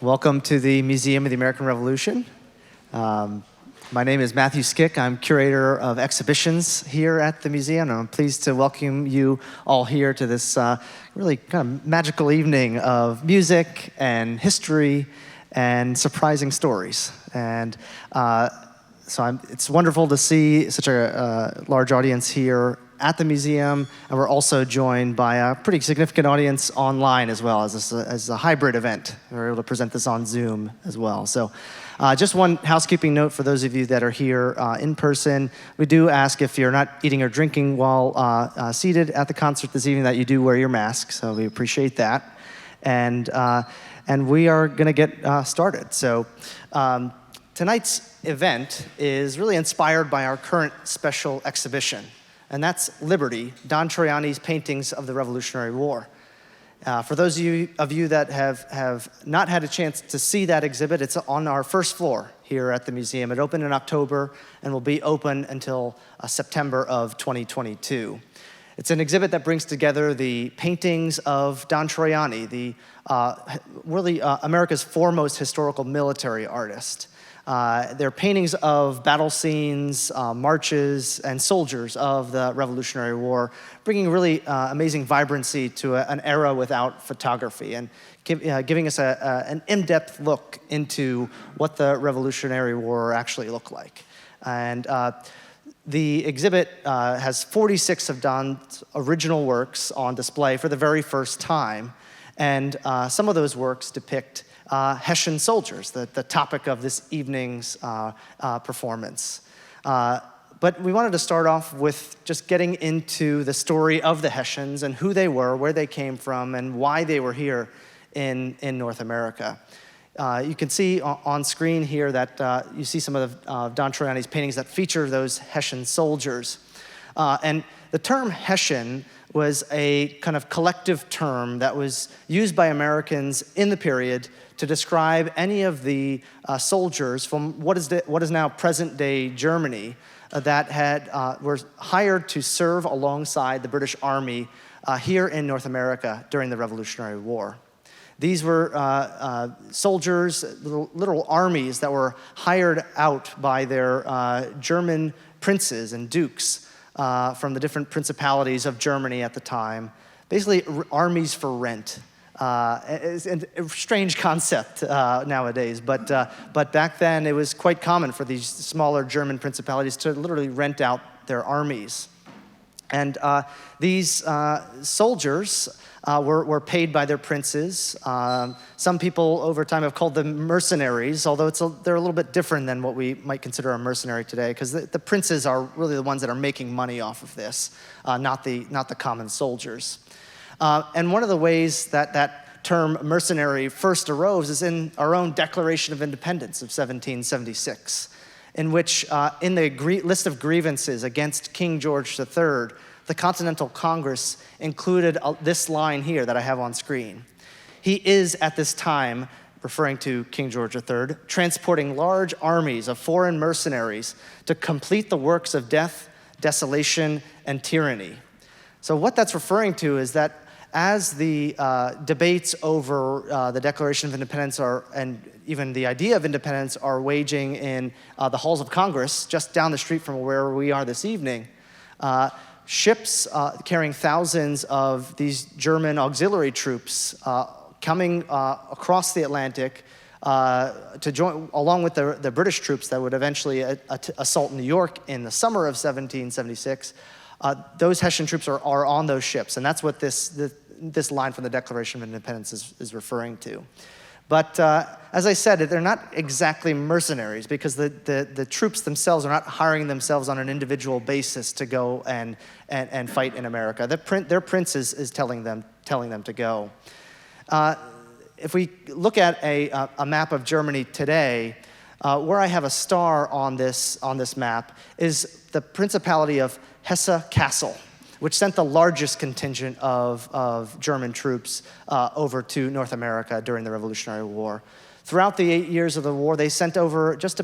Welcome to the Museum of the American Revolution. My name is Matthew Skic. I'm curator of exhibitions here at the museum, and I'm pleased to welcome you all here to this really kind of magical evening of music and history and surprising stories. And it's wonderful to see such a large audience here at the museum, and we're also joined by a pretty significant audience online as well, as a hybrid event. We're able to present this on Zoom as well. So just one housekeeping note for those of you that are here in person. We do ask if you're not eating or drinking while seated at the concert this evening that you do wear your mask, so we appreciate that. And we are gonna get started. So tonight's event is really inspired by our current special exhibition, and that's Liberty, Don Troiani's Paintings of the Revolutionary War. For those of you that have not had a chance to see that exhibit, it's on our first floor here at the museum. It opened in October and will be open until September of 2022. It's an exhibit that brings together the paintings of Don Troiani, really America's foremost historical military artist. They're paintings of battle scenes, marches, and soldiers of the Revolutionary War, bringing really amazing vibrancy to an era without photography, and giving us an in-depth look into what the Revolutionary War actually looked like. And the exhibit has 46 of Don's original works on display for the very first time, and some of those works depict Hessian soldiers, the topic of this evening's performance. But we wanted to start off with just getting into the story of the Hessians and who they were, where they came from, and why they were here in North America. You can see on screen here that you see some of Don Troiani's paintings that feature those Hessian soldiers. And the term Hessian was a kind of collective term that was used by Americans in the period to describe any of the soldiers from what is now present-day Germany that were hired to serve alongside the British Army here in North America during the Revolutionary War. These were soldiers, little armies that were hired out by their German princes and dukes from the different principalities of Germany at the time, basically armies for rent. It's a strange concept nowadays, but back then it was quite common for these smaller German principalities to literally rent out their armies. And these soldiers were paid by their princes. Some people over time have called them mercenaries, although they're a little bit different than what we might consider a mercenary today, because the princes are really the ones that are making money off of this, not the common soldiers. And one of the ways that term mercenary first arose is in our own Declaration of Independence of 1776, in which in the list of grievances against King George III, the Continental Congress included this line here that I have on screen. He is at this time, referring to King George III, transporting large armies of foreign mercenaries to complete the works of death, desolation, and tyranny. So what that's referring to is that as the debates over the Declaration of Independence and even the idea of independence are waging in the halls of Congress, just down the street from where we are this evening, ships carrying thousands of these German auxiliary troops coming across the Atlantic to join, along with the British troops that would eventually assault New York in the summer of 1776. Those Hessian troops are on those ships, and that's what this line from the Declaration of Independence is referring to. But as I said, they're not exactly mercenaries, because the troops themselves are not hiring themselves on an individual basis to go and fight in America. Their prince is telling them to go. If we look at a map of Germany today, where I have a star on this map is the Principality of Hesse Castle, which sent the largest contingent of German troops over to North America during the Revolutionary War. Throughout the 8 years of the war, they sent over just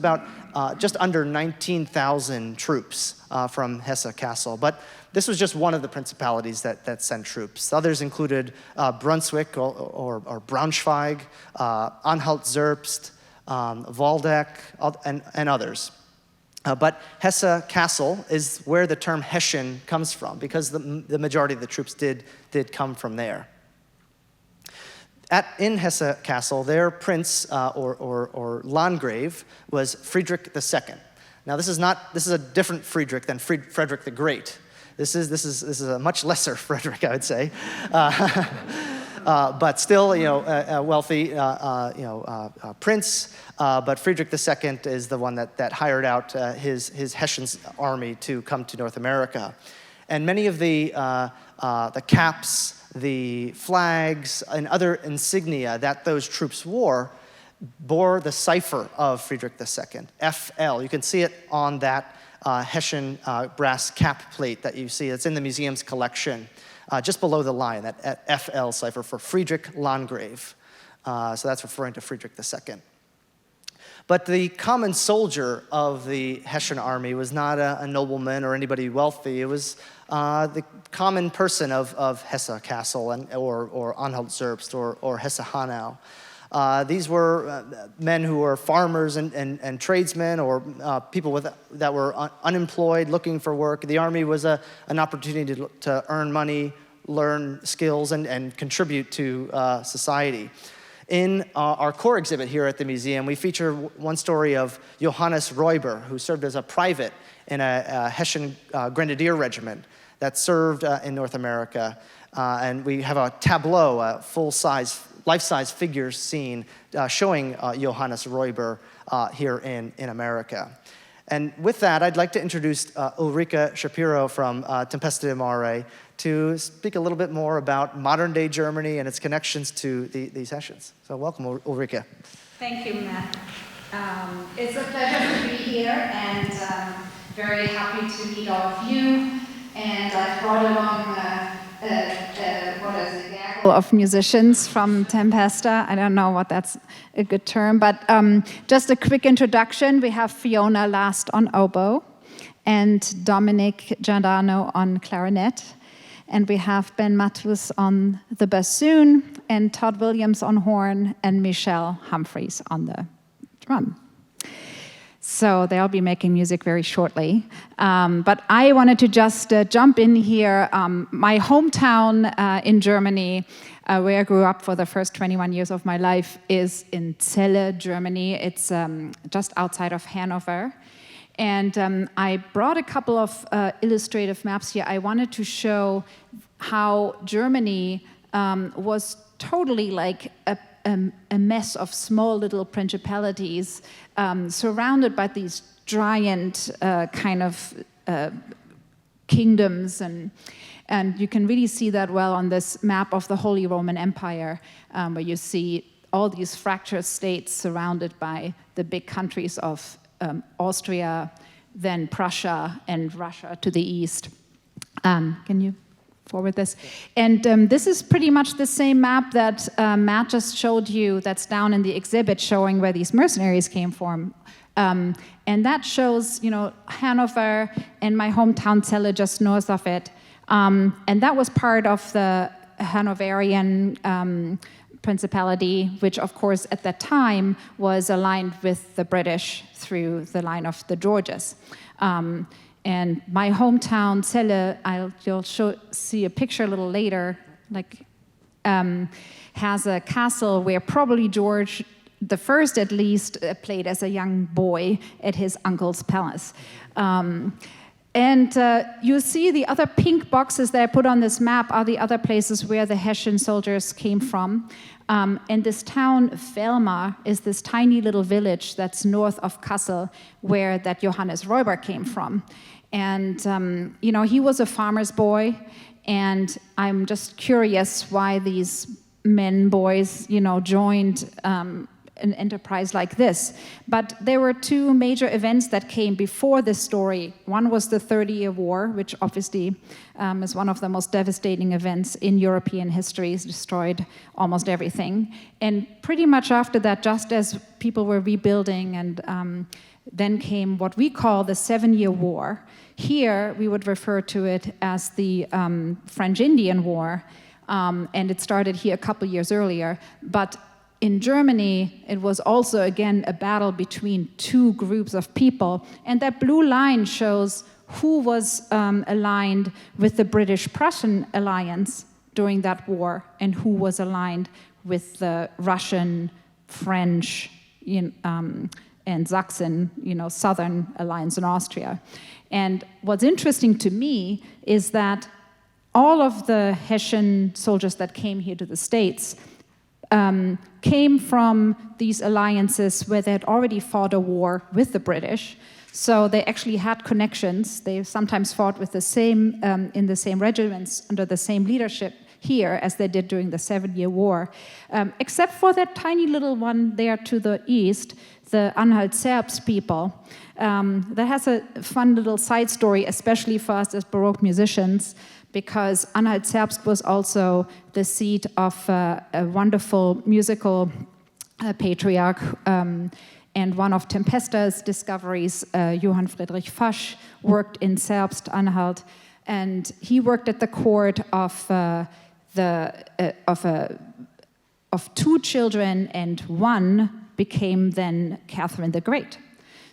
under 19,000 troops from Hesse-Kassel. But this was just one of the principalities that sent troops. Others included Brunswick or Braunschweig, Anhalt-Zerbst, Waldeck, and others. But Hesse-Kassel is where the term Hessian comes from, because the majority of the troops did come from there. In Hesse-Kassel, their prince or Landgrave was Friedrich II. Now this is a different Friedrich than Frederick the Great. This is a much lesser Frederick, I would say, but still, a wealthy, prince. But Friedrich II is the one that hired out his Hessian army to come to North America, and many of the caps, the flags, and other insignia that those troops wore bore the cipher of Friedrich II, FL. You can see it on that Hessian brass cap plate that you see. It's in the museum's collection, just below the line, that FL cipher for Friedrich Landgrave. So that's referring to Friedrich II. But the common soldier of the Hessian army was not a nobleman or anybody wealthy. It was the common person of Hesse-Kassel or Anhalt-Zerbst or Hesse-Hanau. These were men who were farmers and tradesmen, or people that were unemployed, looking for work. The army was an opportunity to earn money, learn skills, and contribute to society. In our core exhibit here at the museum, we feature one story of Johannes Räuber, who served as a private in a Hessian grenadier regiment that served in North America. And we have a tableau, a full-size, life-size figure scene showing Johannes Räuber here in America. And with that, I'd like to introduce Ulrike Shapiro from Tempesta di Mare to speak a little bit more about modern-day Germany and its connections to these Hessians. So welcome, Ulrike. Thank you, Matt. It's a pleasure to be here, and very happy to meet all of you. And I've brought along of musicians from Tempesta. I don't know what that's a good term, but just a quick introduction. We have Fiona Last on oboe, and Dominic Giardino on clarinet. And we have Ben Matus on the bassoon, and Todd Williams on horn, and Michelle Humphreys on the drum. So they'll be making music very shortly. But I wanted to just jump in here. My hometown in Germany, where I grew up for the first 21 years of my life, is in Celle, Germany. It's just outside of Hanover. And I brought a couple of illustrative maps here. I wanted to show how Germany was totally like a mess of small little principalities surrounded by these giant kind of kingdoms, and you can really see that well on this map of the Holy Roman Empire, where you see all these fractured states surrounded by the big countries of Austria, then Prussia, and Russia to the east. Can you forward this? And this is pretty much the same map that Matt just showed you, that's down in the exhibit, showing where these mercenaries came from. And that shows, Hanover and my hometown Celle just north of it. And that was part of the Hanoverian principality, which of course at that time was aligned with the British through the line of the Georges. And my hometown, Celle, you'll see a picture a little later, has a castle where probably George the First, at least, played as a young boy at his uncle's palace. And you see the other pink boxes that I put on this map are the other places where the Hessian soldiers came from. And this town, Velmar, is this tiny little village that's north of Kassel, where that Johannes Räuber came from. And, he was a farmer's boy, and I'm just curious why these boys, joined an enterprise like this. But there were two major events that came before this story. One was the 30-Year War, which obviously is one of the most devastating events in European history. It's destroyed almost everything. And pretty much after that, just as people were rebuilding, and then came what we call the 7-Year War. Here, we would refer to it as the French-Indian War, and it started here a couple years earlier. But in Germany, it was also, again, a battle between two groups of people. And that blue line shows who was aligned with the British-Prussian alliance during that war and who was aligned with the Russian, French, and Saxon, Southern alliance in Austria. And what's interesting to me is that all of the Hessian soldiers that came here to the States came from these alliances where they had already fought a war with the British. So they actually had connections. They sometimes fought with the same in the same regiments under the same leadership here as they did during the 7-Year War, except for that tiny little one there to the east, the Anhalt-Zerbst people. That has a fun little side story, especially for us as Baroque musicians, because Anhalt-Zerbst was also the seat of a wonderful musical patriarch, and one of Tempesta's discoveries, Johann Friedrich Fasch, worked in Zerbst-Anhalt, and he worked at the court of two children, and one became then Catherine the Great.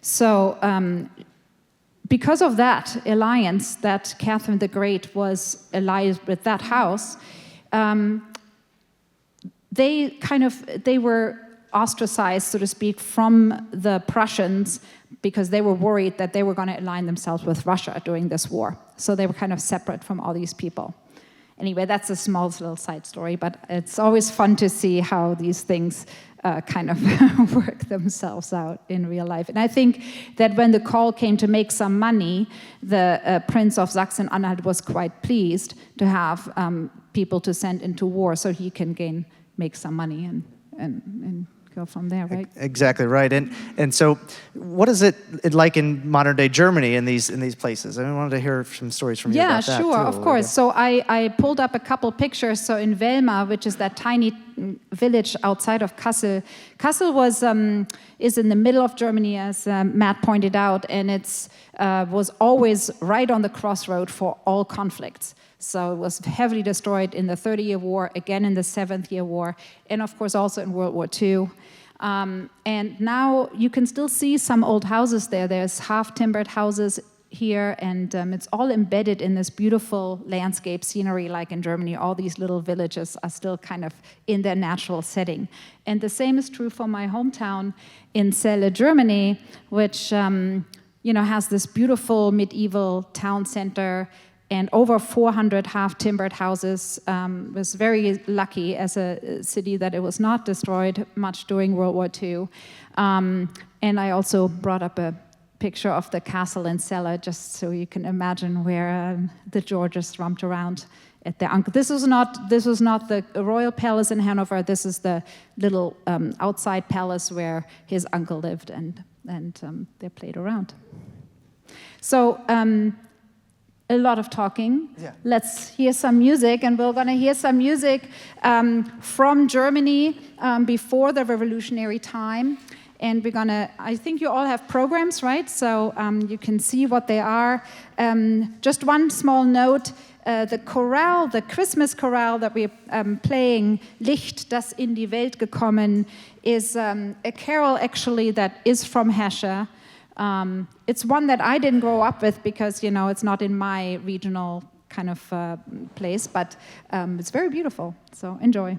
So because of that alliance, that Catherine the Great was allied with that house, they were ostracized, so to speak, from the Prussians because they were worried that they were going to align themselves with Russia during this war. So they were kind of separate from all these people. Anyway, that's a small little side story, but it's always fun to see how these things kind of work themselves out in real life. And I think that when the call came to make some money, the Prince of Sachsen-Anhalt was quite pleased to have people to send into war so he can make some money and go from there, right? Exactly right. And so, what is it like in modern day Germany in these places? I wanted to hear some stories from you about that. Yeah, sure, of course. So I pulled up a couple pictures. So in Weimar, which is that tiny village outside of Kassel. Kassel is in the middle of Germany, as Matt pointed out, and it's was always right on the crossroad for all conflicts. So it was heavily destroyed in the 30-Year War, again in the 7th-Year War, and of course also in World War II. And now you can still see some old houses there. There's half-timbered houses here, and it's all embedded in this beautiful landscape scenery like in Germany. All these little villages are still kind of in their natural setting. And the same is true for my hometown in Celle, Germany, which has this beautiful medieval town center and over 400 half-timbered houses. Was very lucky as a city that it was not destroyed much during World War II. And I also brought up a picture of the castle in Celle, just so you can imagine where the Georges romped around at their uncle. This was not the royal palace in Hanover. This is the little outside palace where his uncle lived, and they played around. So. A lot of talking. Yeah. Let's hear some music, and we're going to hear some music from Germany before the revolutionary time. And we're going to, I think you all have programs, right? So you can see what they are. Just one small note, the chorale, the Christmas chorale that we're playing, Licht, das in die Welt gekommen, is a carol actually that is from Hesse. It's one that I didn't grow up with because, it's not in my regional kind of place, but it's very beautiful, so enjoy.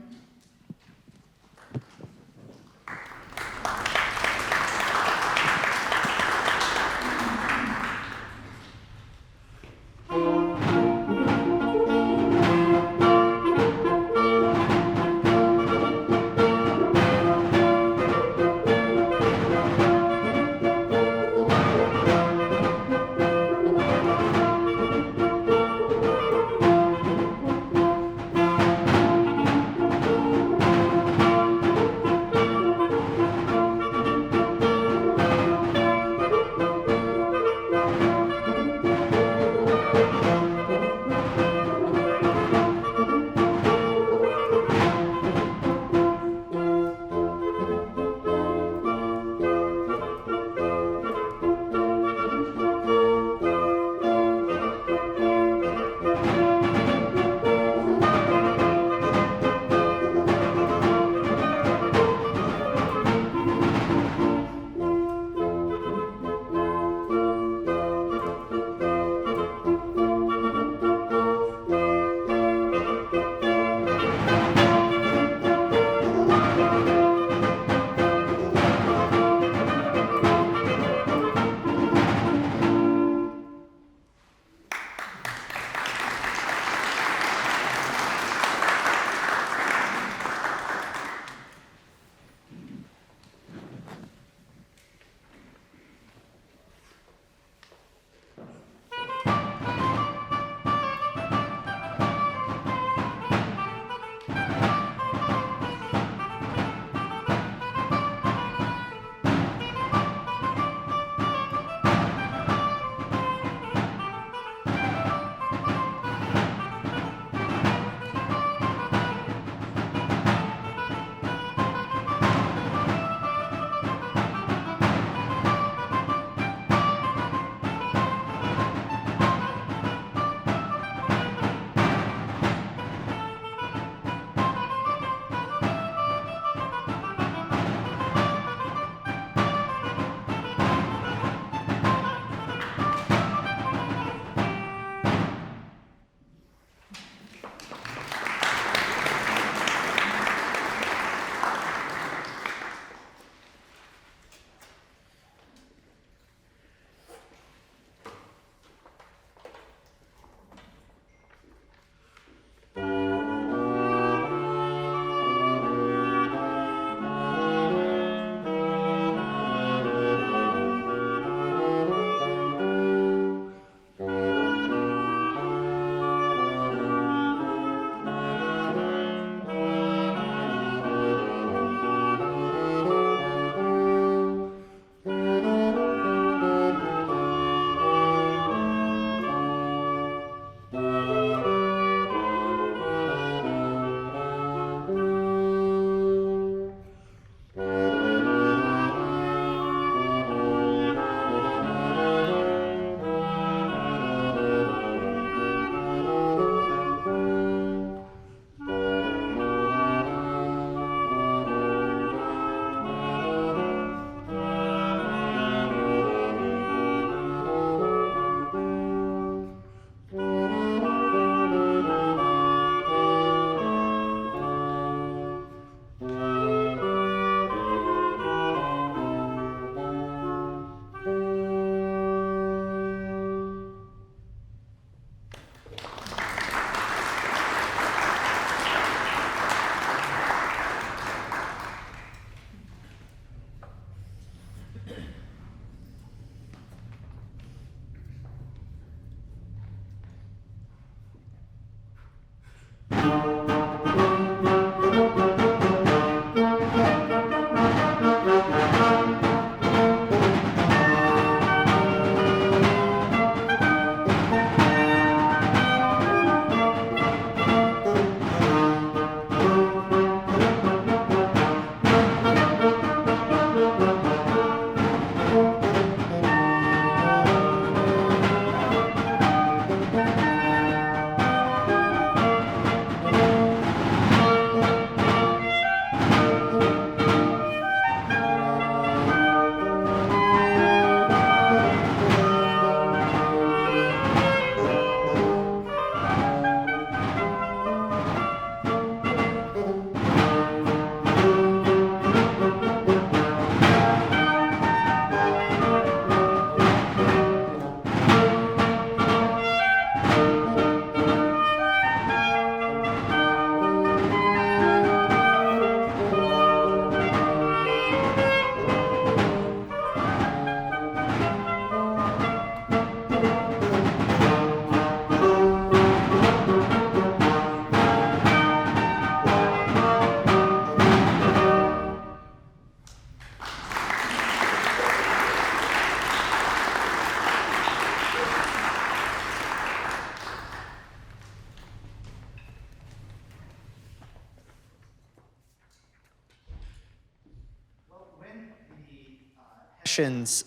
Hessians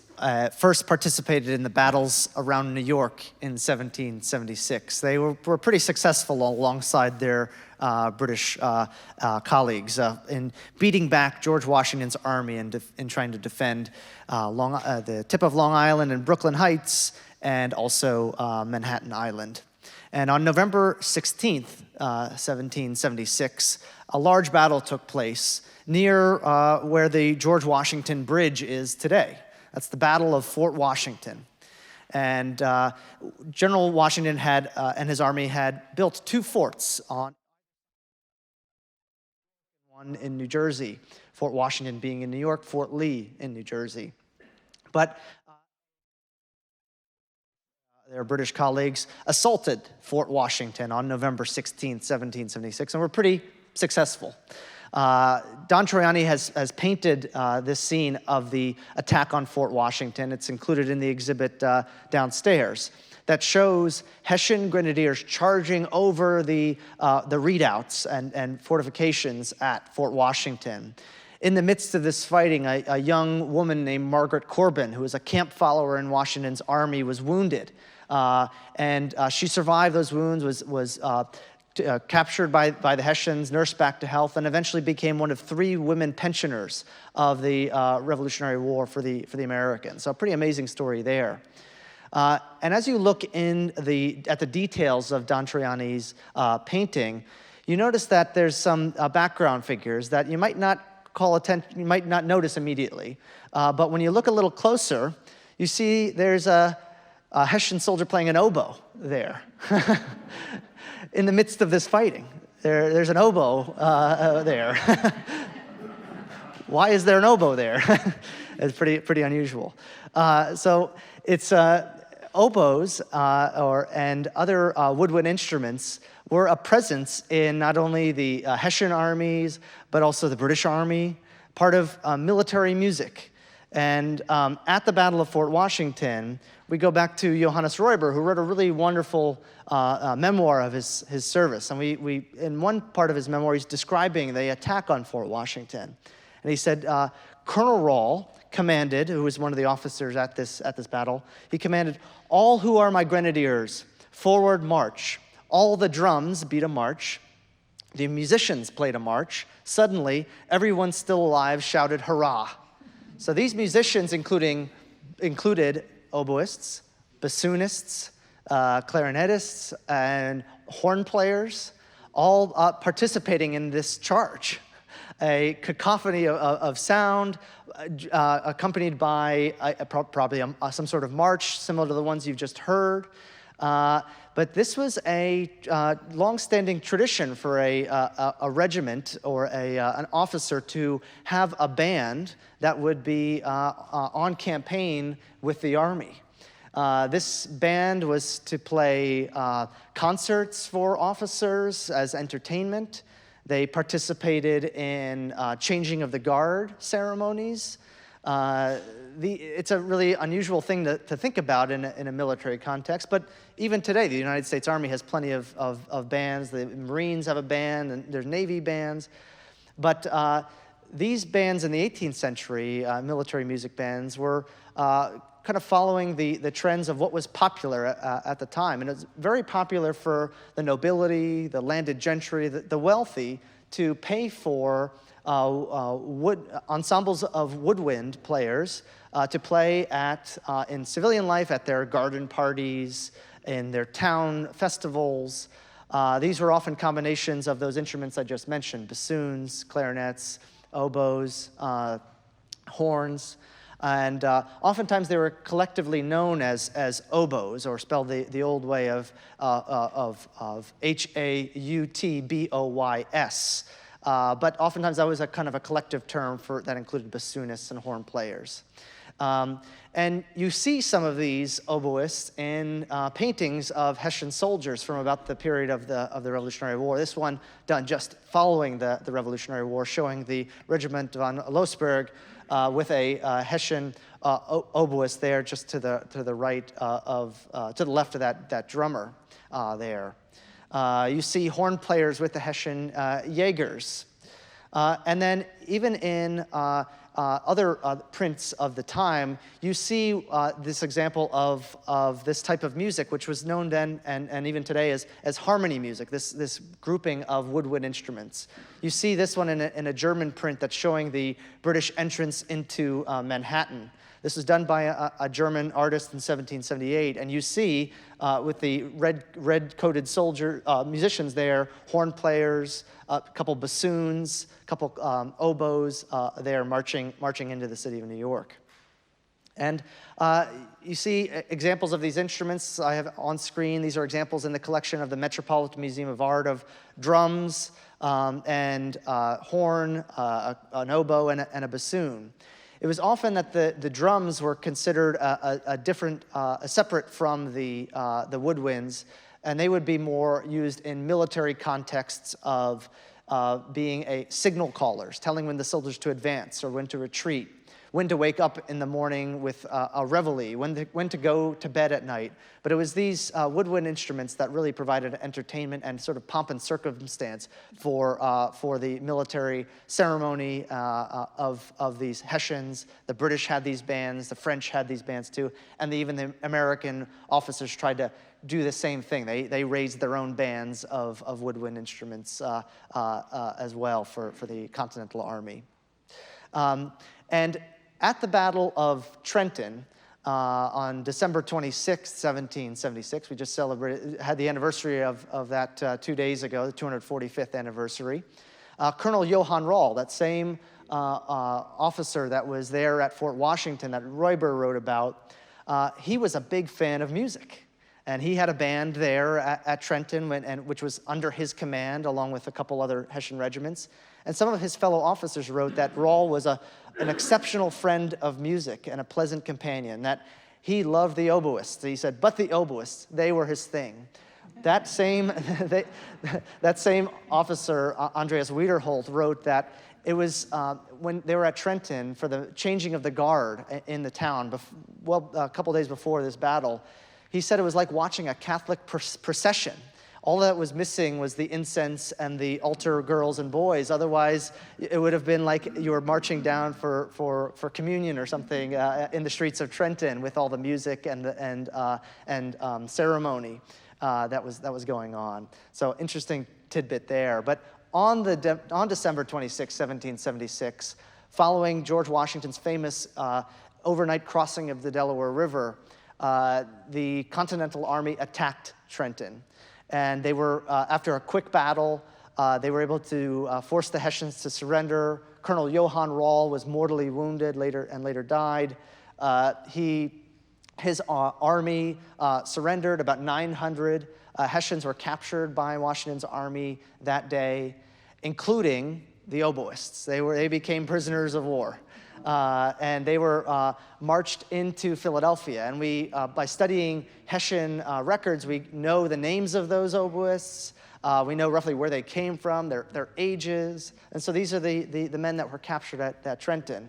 first participated in the battles around New York in 1776. They were pretty successful alongside their British colleagues in beating back George Washington's army in trying to defend the tip of Long Island and Brooklyn Heights, and also Manhattan Island. And on November 16th, 1776, a large battle took place near where the George Washington Bridge is today. That's the Battle of Fort Washington. And General Washington and his army had built two forts, one in New Jersey, Fort Washington being in New York, Fort Lee in New Jersey. But their British colleagues assaulted Fort Washington on November 16th, 1776, and were pretty successful. Don Troiani has painted this scene of the attack on Fort Washington. It's included in the exhibit downstairs that shows Hessian grenadiers charging over the redoubts and fortifications at Fort Washington. In the midst of this fighting, a young woman named Margaret Corbin, who was a camp follower in Washington's army, was wounded. And she survived those wounds, was captured by the Hessians, nursed back to health, and eventually became one of 3 women pensioners of the Revolutionary War for the Americans. So a pretty amazing story there. And as you look at the details of Don Troiani's painting, you notice that there's some background figures that you might not you might not notice immediately. But when you look a little closer, you see there's a Hessian soldier playing an oboe there. In the midst of this fighting, there's an oboe there. Why is there an oboe there? It's pretty unusual. So it's oboes and other woodwind instruments were a presence in not only the Hessian armies, but also the British Army, part of military music. And at the Battle of Fort Washington, we go back to Johannes Reuber, who wrote a really wonderful memoir of his service. And we in one part of his memoir, he's describing the attack on Fort Washington. And he said, Colonel Rahl commanded, who was one of the officers at this battle, he commanded, "All who are my grenadiers, forward march." All the drums beat a march. The musicians played a march. Suddenly, everyone still alive shouted, "Hurrah!" So these musicians included oboists, bassoonists, clarinetists, and horn players, all participating in this charge. A cacophony of sound, accompanied by probably some sort of march similar to the ones you've just heard. But this was a long-standing tradition for a regiment or an officer to have a band that would be on campaign with the army. This band was to play concerts for officers as entertainment. They participated in changing of the guard ceremonies. It's a really unusual thing to think about in a military context, but even today, the United States Army has plenty of bands. The Marines have a band, and there's Navy bands. But these bands in the 18th century, military music bands, were kind of following the trends of what was popular at the time. And it was very popular for the nobility, the landed gentry, the wealthy to pay for ensembles of woodwind players to play in civilian life at their garden parties, in their town festivals. These were often combinations of those instruments I just mentioned: bassoons, clarinets, oboes, horns. And oftentimes they were collectively known as oboes, or spelled the old way of Hautboys. But oftentimes that was a kind of a collective term that included bassoonists and horn players. And you see some of these oboists in paintings of Hessian soldiers from about the period of the Revolutionary War. This one done just following the Revolutionary War, showing the Regiment von Losberg with a Hessian oboist there, just to the right to the left of that drummer there. You see horn players with the Hessian Jaegers. And then even in other prints of the time, you see this example of this type of music, which was known then and even today as harmony music, this grouping of woodwind instruments. You see this one in a German print that's showing the British entrance into Manhattan. This was done by a German artist in 1778, and you see with the red-coated musicians there, horn players, a couple bassoons, a couple oboes there marching into the city of New York. And you see examples of these instruments I have on screen. These are examples in the collection of the Metropolitan Museum of Art of drums and horn, an oboe, and a bassoon. It was often that the drums were considered separate from the woodwinds, and they would be more used in military contexts of being signal callers, telling when the soldiers to advance or when to retreat, when to wake up in the morning with a reveille, when to go to bed at night. But it was these woodwind instruments that really provided entertainment and sort of pomp and circumstance for the military ceremony of these Hessians. The British had these bands, the French had these bands too, and even the American officers tried to do the same thing. They raised their own bands of woodwind instruments as well for the Continental Army. And at the Battle of Trenton, on December 26, 1776, we just had the anniversary of that 2 days ago, the 245th anniversary. Colonel Johann Rall, that same officer that was there at Fort Washington that Reuber wrote about, he was a big fan of music. And he had a band there at Trenton, which was under his command, along with a couple other Hessian regiments. And some of his fellow officers wrote that Rall was an exceptional friend of music and a pleasant companion, that he loved the oboists. He said, but the oboists, they were his thing. That same officer, Andreas Wiederholt, wrote that it was when they were at Trenton for the changing of the guard in the town, a couple days before this battle. He said it was like watching a Catholic procession. All that was missing was the incense and the altar girls and boys. Otherwise, it would have been like you were marching down for communion or something in the streets of Trenton with all the music and ceremony that was going on. So interesting tidbit there. But on December 26, 1776, following George Washington's famous overnight crossing of the Delaware River, the Continental Army attacked Trenton. And they were, after a quick battle, they were able to force the Hessians to surrender. Colonel Johann Rall was mortally wounded later died. His army surrendered. About 900 Hessians were captured by Washington's army that day, including the oboists. They became prisoners of war. and they were marched into Philadelphia. And we, by studying Hessian records, we know the names of those oboists. We know roughly where they came from, their ages. And so these are the men that were captured at Trenton.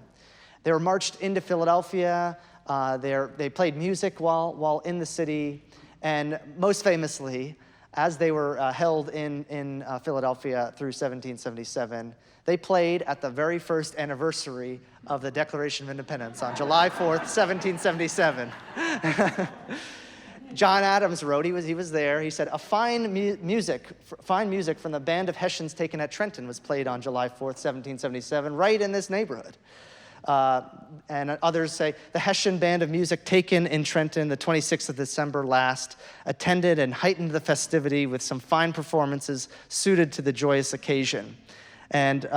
They were marched into Philadelphia. They played music while in the city. And most famously, as they were held in Philadelphia through 1777, they played at the very first anniversary of the Declaration of Independence on July 4th, 1777. John Adams wrote, he was there, he said, fine music from the band of Hessians taken at Trenton was played on July 4th, 1777, right in this neighborhood. And others say, the Hessian band of music taken in Trenton the 26th of December last attended and heightened the festivity with some fine performances suited to the joyous occasion. And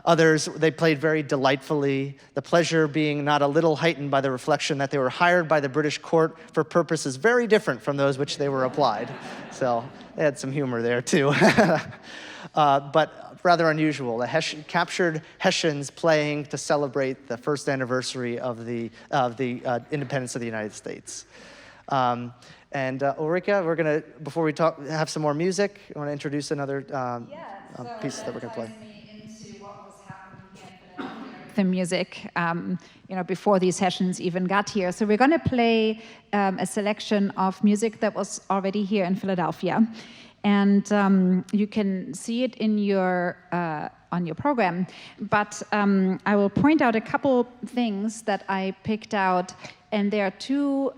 others, they played very delightfully, the pleasure being not a little heightened by the reflection that they were hired by the British court for purposes very different from those which they were applied. So they had some humor there too. But rather unusual. The captured Hessians playing to celebrate the first anniversary of the independence of the United States. And Ulrike, we're gonna, before we have some more music, I want to introduce another piece that we're gonna play. The music, before these Hessians even got here. So we're going to play a selection of music that was already here in Philadelphia, and you can see it in your on your program. But I will point out a couple things that I picked out, and there are two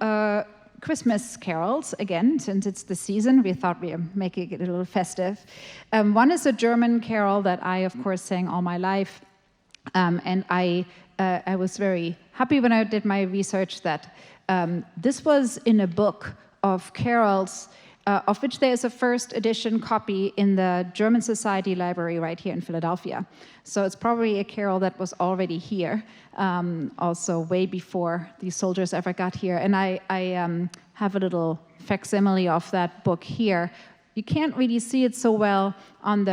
Christmas carols. Again, since it's the season, we thought we were making it a little festive. One is a German carol that I, of course, sang all my life. And I was very happy when I did my research that this was in a book of carols, of which there is a first edition copy in the German Society Library right here in Philadelphia. So it's probably a carol that was already here, also way before these soldiers ever got here. And I have a little facsimile of that book here. You can't really see it so well on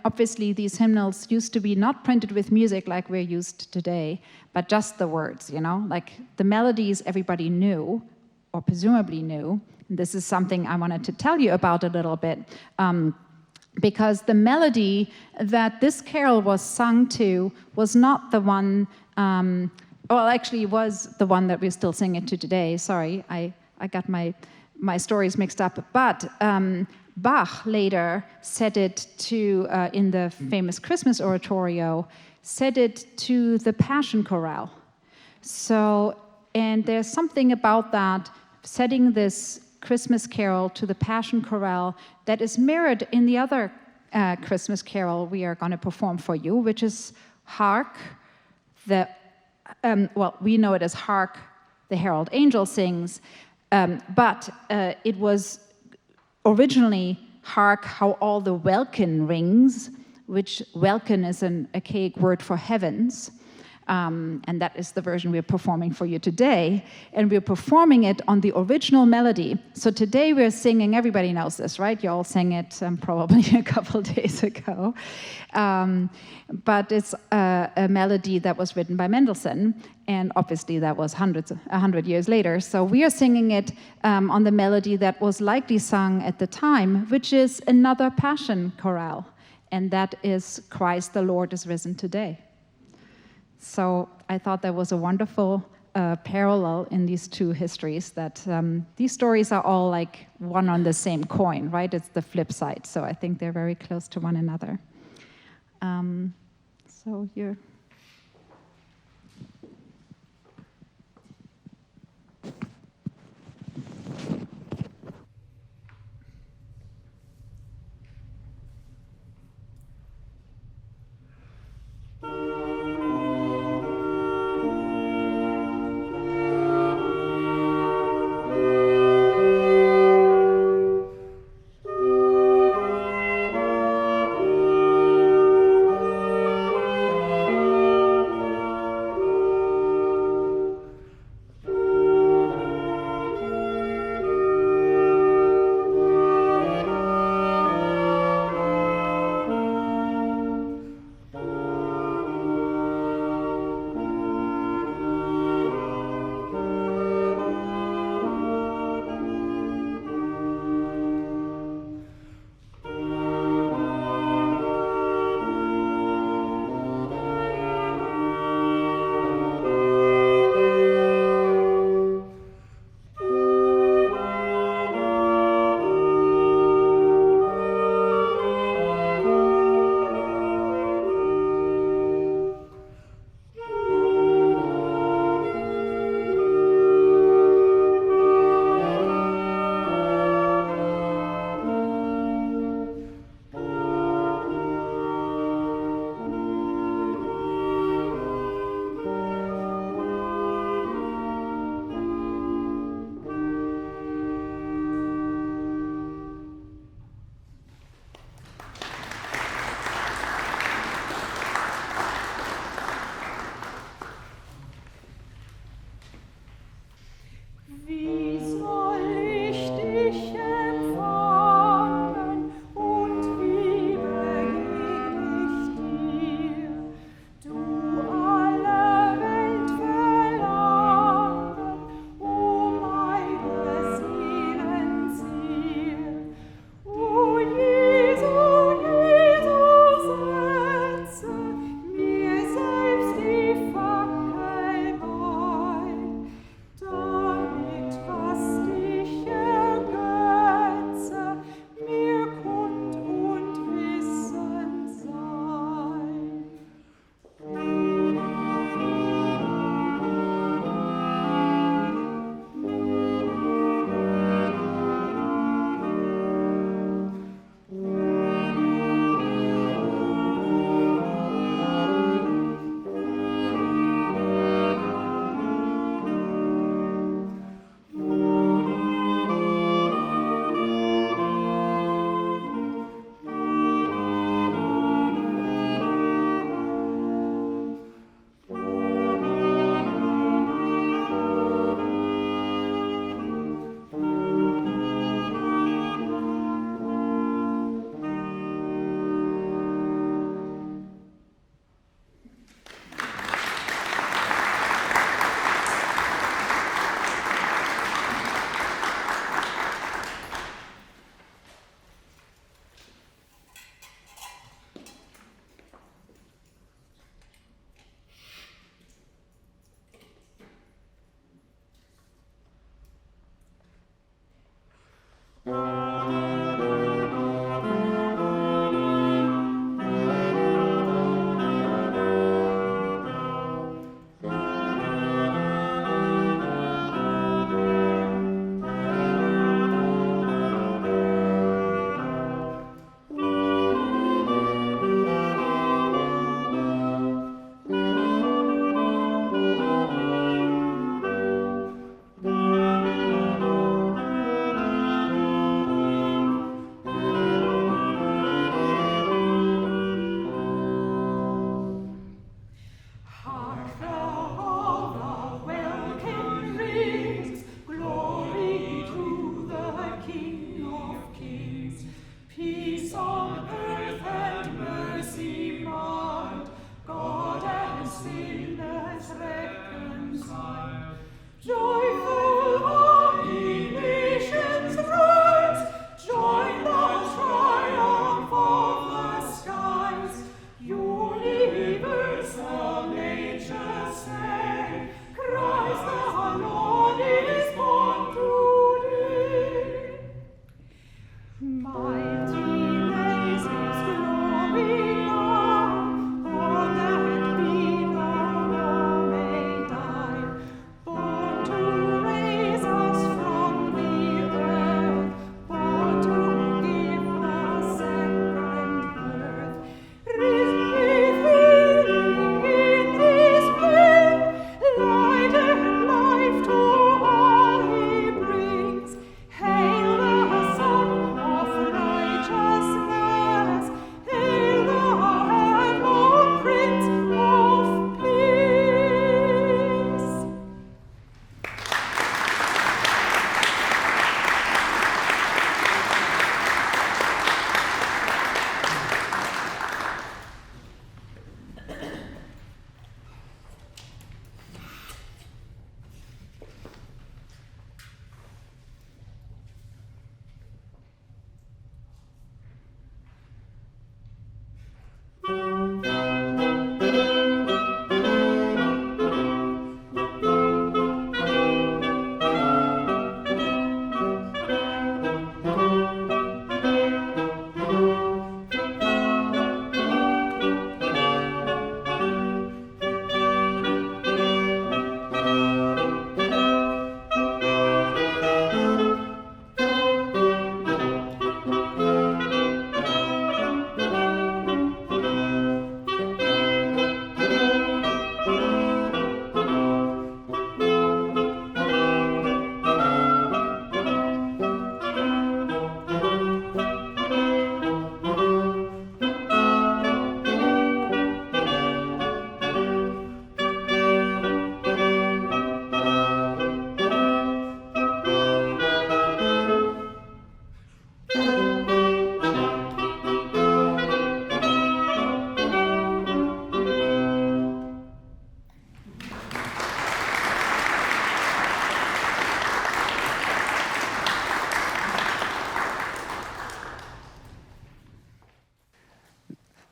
obviously these hymnals used to be not printed with music like we're used today, but just the words, like the melodies everybody knew, or presumably knew. And this is something I wanted to tell you about a little bit, because the melody that this carol was sung to was not the one, actually it was the one that we still sing it to today. Sorry, I got my stories mixed up, but Bach later set it to, in the famous Christmas oratorio, set it to the Passion Chorale. So, and there's something about that, setting this Christmas carol to the Passion Chorale that is mirrored in the other Christmas carol we are going to perform for you, which is Hark, we know it as Hark, the Herald Angel Sings, but it was originally Hark How All the Welkin Rings, which welkin is an archaic word for heavens. And that is the version we're performing for you today. And we're performing it on the original melody. So today we're singing, everybody knows this, right? You all sang it probably a couple days ago. But it's a melody that was written by Mendelssohn. And obviously that was 100 years later. So we are singing it on the melody that was likely sung at the time, which is another Passion chorale. And that is Christ the Lord is risen today. So I thought that was a wonderful parallel in these two histories, that these stories are all like one on the same coin, right? It's the flip side. So I think they're very close to one another. So you're...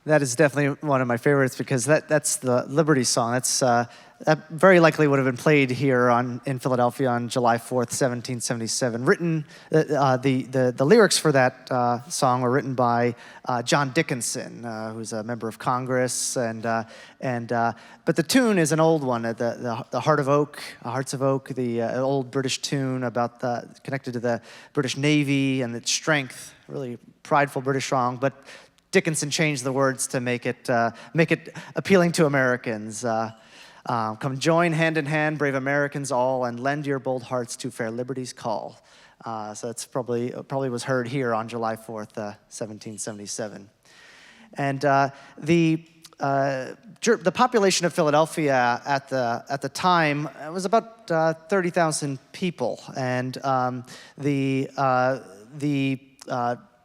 That is definitely one of my favorites because that's the Liberty song. That very likely would have been played here in Philadelphia on July 4th, 1777. Written, the lyrics for that song were written by John Dickinson, who's a member of Congress, but the tune is an old one, the Hearts of Oak, the old British tune about connected to the British Navy and its strength, really prideful British song, but Dickinson changed the words to make it appealing to Americans. Come join hand in hand, brave Americans all, and lend your bold hearts to fair liberty's call. So that's probably was heard here on July 4th, 1777. And the population of Philadelphia at the time was about 30,000 people, and the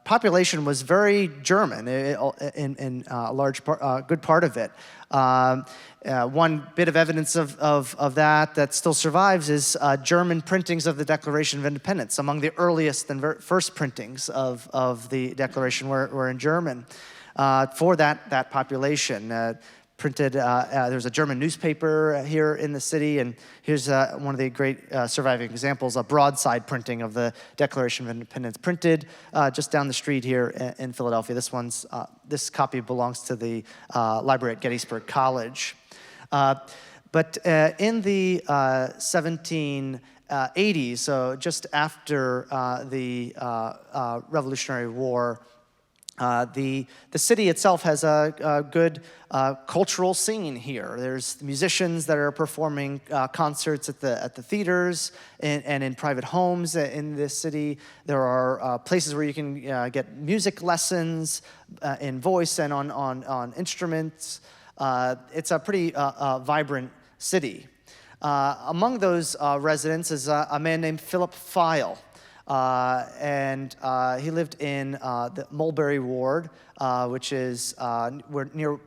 population was very German in a large part, good part of it. One bit of evidence of that still survives is German printings of the Declaration of Independence. Among the earliest and first printings of the Declaration were in German for that population. Printed, there's a German newspaper here in the city, and here's one of the great surviving examples, a broadside printing of the Declaration of Independence, printed just down the street here in Philadelphia. This copy belongs to the library at Gettysburg College. But in the 1780s, so just after the Revolutionary War, the city itself has a good cultural scene here. There's musicians that are performing concerts at the theaters and in private homes in this city. There are places where you can get music lessons in voice and on instruments. It's a pretty vibrant city. Among those residents is a man named Philip Fyle. And he lived in the Mulberry Ward, which is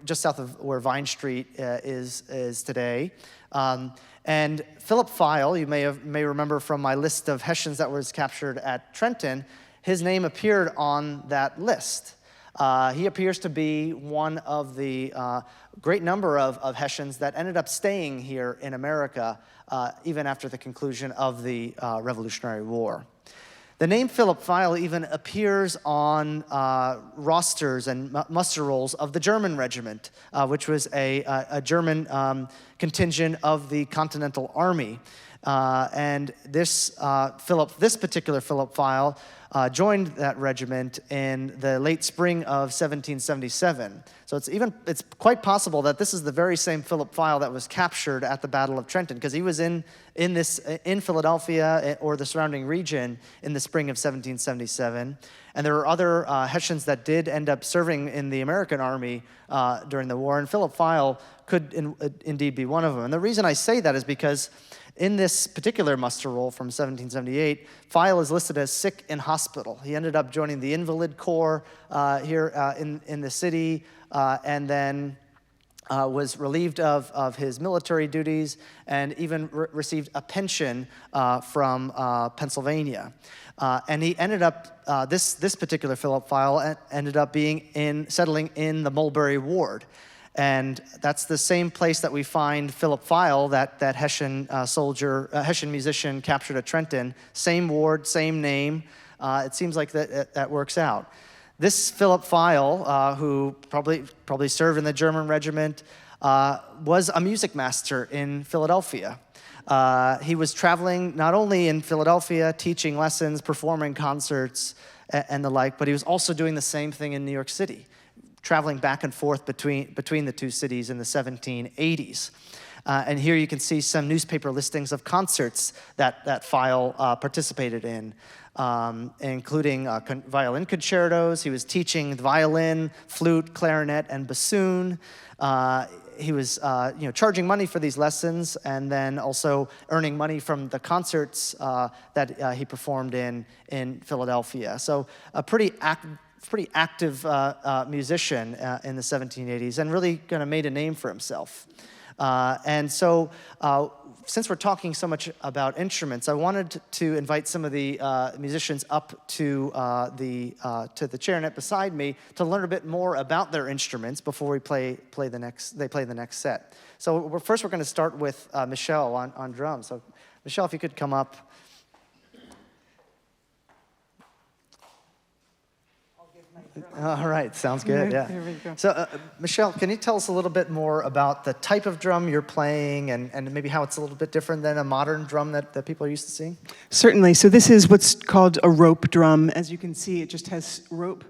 just south of where Vine Street is today. And Philip Fyle, you may remember from my list of Hessians that was captured at Trenton, his name appeared on that list. He appears to be one of the great number of Hessians that ended up staying here in America even after the conclusion of the Revolutionary War. The name Philip Fyle even appears on rosters and muster rolls of the German regiment, which was a German contingent of the Continental Army. And this particular Philip Fyle joined that regiment in the late spring of 1777. So it's quite possible that this is the very same Philip Fyle that was captured at the Battle of Trenton, because he was in Philadelphia or the surrounding region in the spring of 1777. And there were other Hessians that did end up serving in the American Army during the war, and Philip Fyle could indeed be one of them. And the reason I say that is because in this particular muster roll from 1778, Fyle is listed as sick in hospital. He ended up joining the Invalid Corps here in the city, and then was relieved of his military duties and even received a pension from Pennsylvania. And he ended up, this particular Philip Fyle ended up settling in the Mulberry Ward. And that's the same place that we find Philip Fyle, that Hessian Hessian musician captured at Trenton. Same ward, same name. It seems like that works out. This Philip Fyle, who probably served in the German regiment, was a music master in Philadelphia. He was traveling not only in Philadelphia, teaching lessons, performing concerts, and the like, but he was also doing the same thing in New York City, traveling back and forth between the two cities in the 1780s. And here you can see some newspaper listings of concerts that Fyle participated in, including violin concertos. He was teaching violin, flute, clarinet, and bassoon. He was charging money for these lessons, and then also earning money from the concerts that he performed in Philadelphia. So a pretty active musician in the 1780s, and really kind of made a name for himself. And so, since we're talking so much about instruments, I wanted to invite some of the musicians up to the chairnet beside me to learn a bit more about their instruments before we play the next set. So first we're going to start with Michelle on drums. So Michelle, if you could come up. All right, sounds good, yeah. There we go. So, Michelle, can you tell us a little bit more about the type of drum you're playing and maybe how it's a little bit different than a modern drum that people are used to seeing? Certainly. So this is what's called a rope drum. As you can see, it just has rope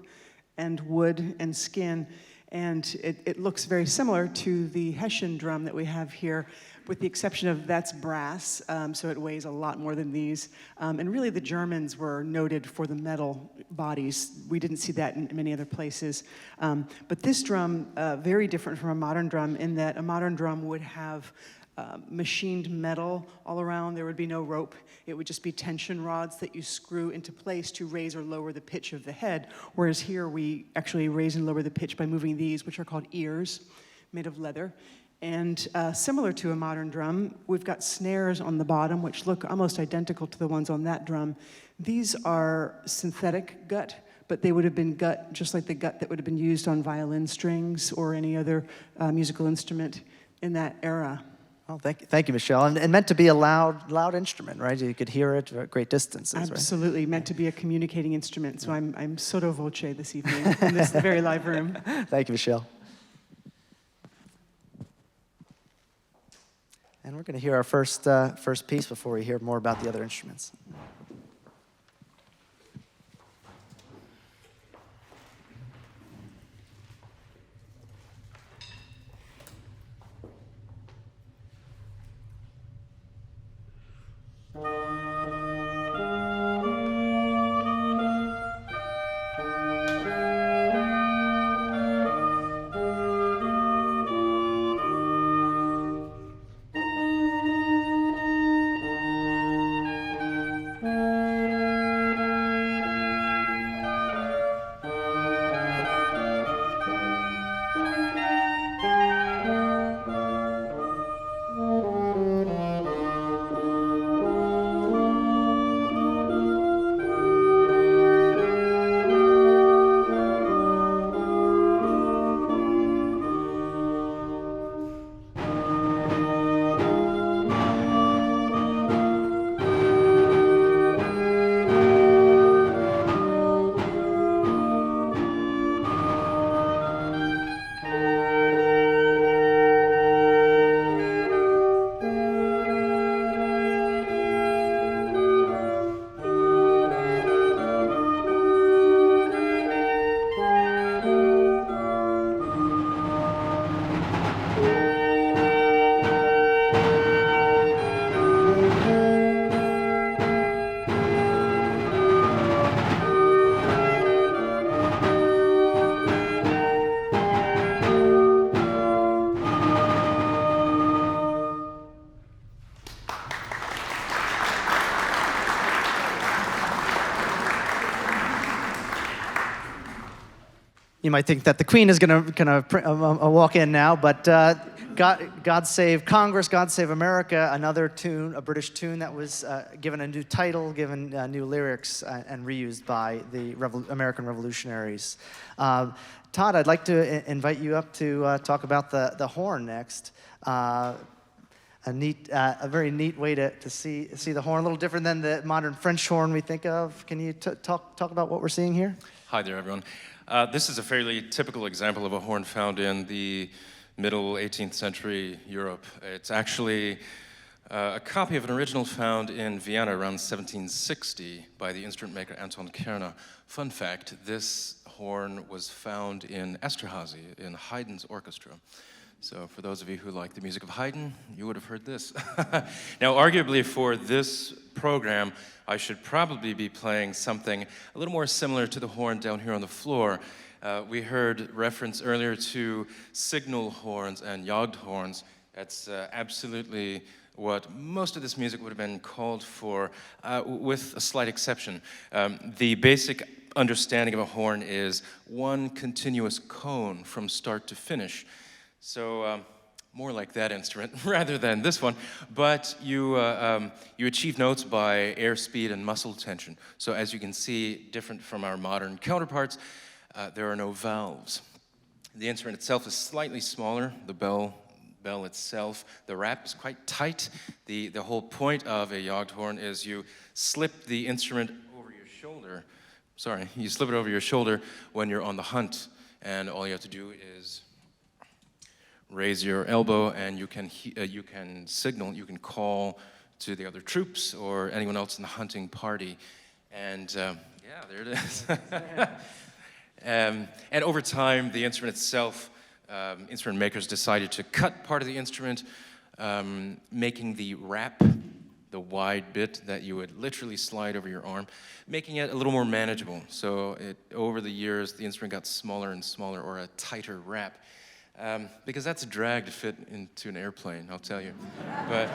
and wood and skin, and it looks very similar to the Hessian drum that we have here, with the exception of that's brass, so it weighs a lot more than these. And really the Germans were noted for the metal bodies. We didn't see that in many other places. But this drum, very different from a modern drum in that a modern drum would have machined metal all around. There would be no rope. It would just be tension rods that you screw into place to raise or lower the pitch of the head. Whereas here we actually raise and lower the pitch by moving these, which are called ears, made of leather. And similar to a modern drum, we've got snares on the bottom, which look almost identical to the ones on that drum. These are synthetic gut, but they would have been gut just like the gut that would have been used on violin strings or any other musical instrument in that era. Oh, thank you, Michelle. And meant to be a loud instrument, right? You could hear it at great distances, right? Absolutely, meant to be a communicating instrument. So I'm sotto voce this evening in this very live room. Thank you, Michelle. And we're going to hear our first piece before we hear more about the other instruments. You might think that the Queen is going to walk in now, but God Save Congress, God Save America, another tune, a British tune that was given a new title, given new lyrics, and reused by the American revolutionaries. Todd, I'd like to invite you up to talk about the horn next. A very neat way to see the horn, a little different than the modern French horn we think of. Can you talk about what we're seeing here? Hi there, everyone. This is a fairly typical example of a horn found in the middle 18th century Europe. It's actually a copy of an original found in Vienna around 1760 by the instrument maker Anton Kerner. Fun fact, this horn was found in Esterházy in Haydn's orchestra. So for those of you who like the music of Haydn, you would have heard this. Now, arguably for this program, I should probably be playing something a little more similar to the horn down here on the floor. We heard reference earlier to signal horns and yacht horns. That's absolutely what most of this music would have been called for, with a slight exception. The basic understanding of a horn is one continuous cone from start to finish. So more like that instrument rather than this one, but you achieve notes by air speed and muscle tension. So as you can see, different from our modern counterparts, there are no valves. The instrument itself is slightly smaller, the bell itself. The wrap is quite tight. The whole point of a yacht horn is you slip the instrument over your shoulder. Sorry, you slip it over your shoulder when you're on the hunt, and all you have to do is raise your elbow, and you can signal, you can call to the other troops or anyone else in the hunting party. And yeah, there it is. And over time, the instrument itself, instrument makers decided to cut part of the instrument, making the wrap, the wide bit that you would literally slide over your arm, making it a little more manageable. So over the years, the instrument got smaller and smaller, or a tighter wrap. Because that's a drag to fit into an airplane, I'll tell you. But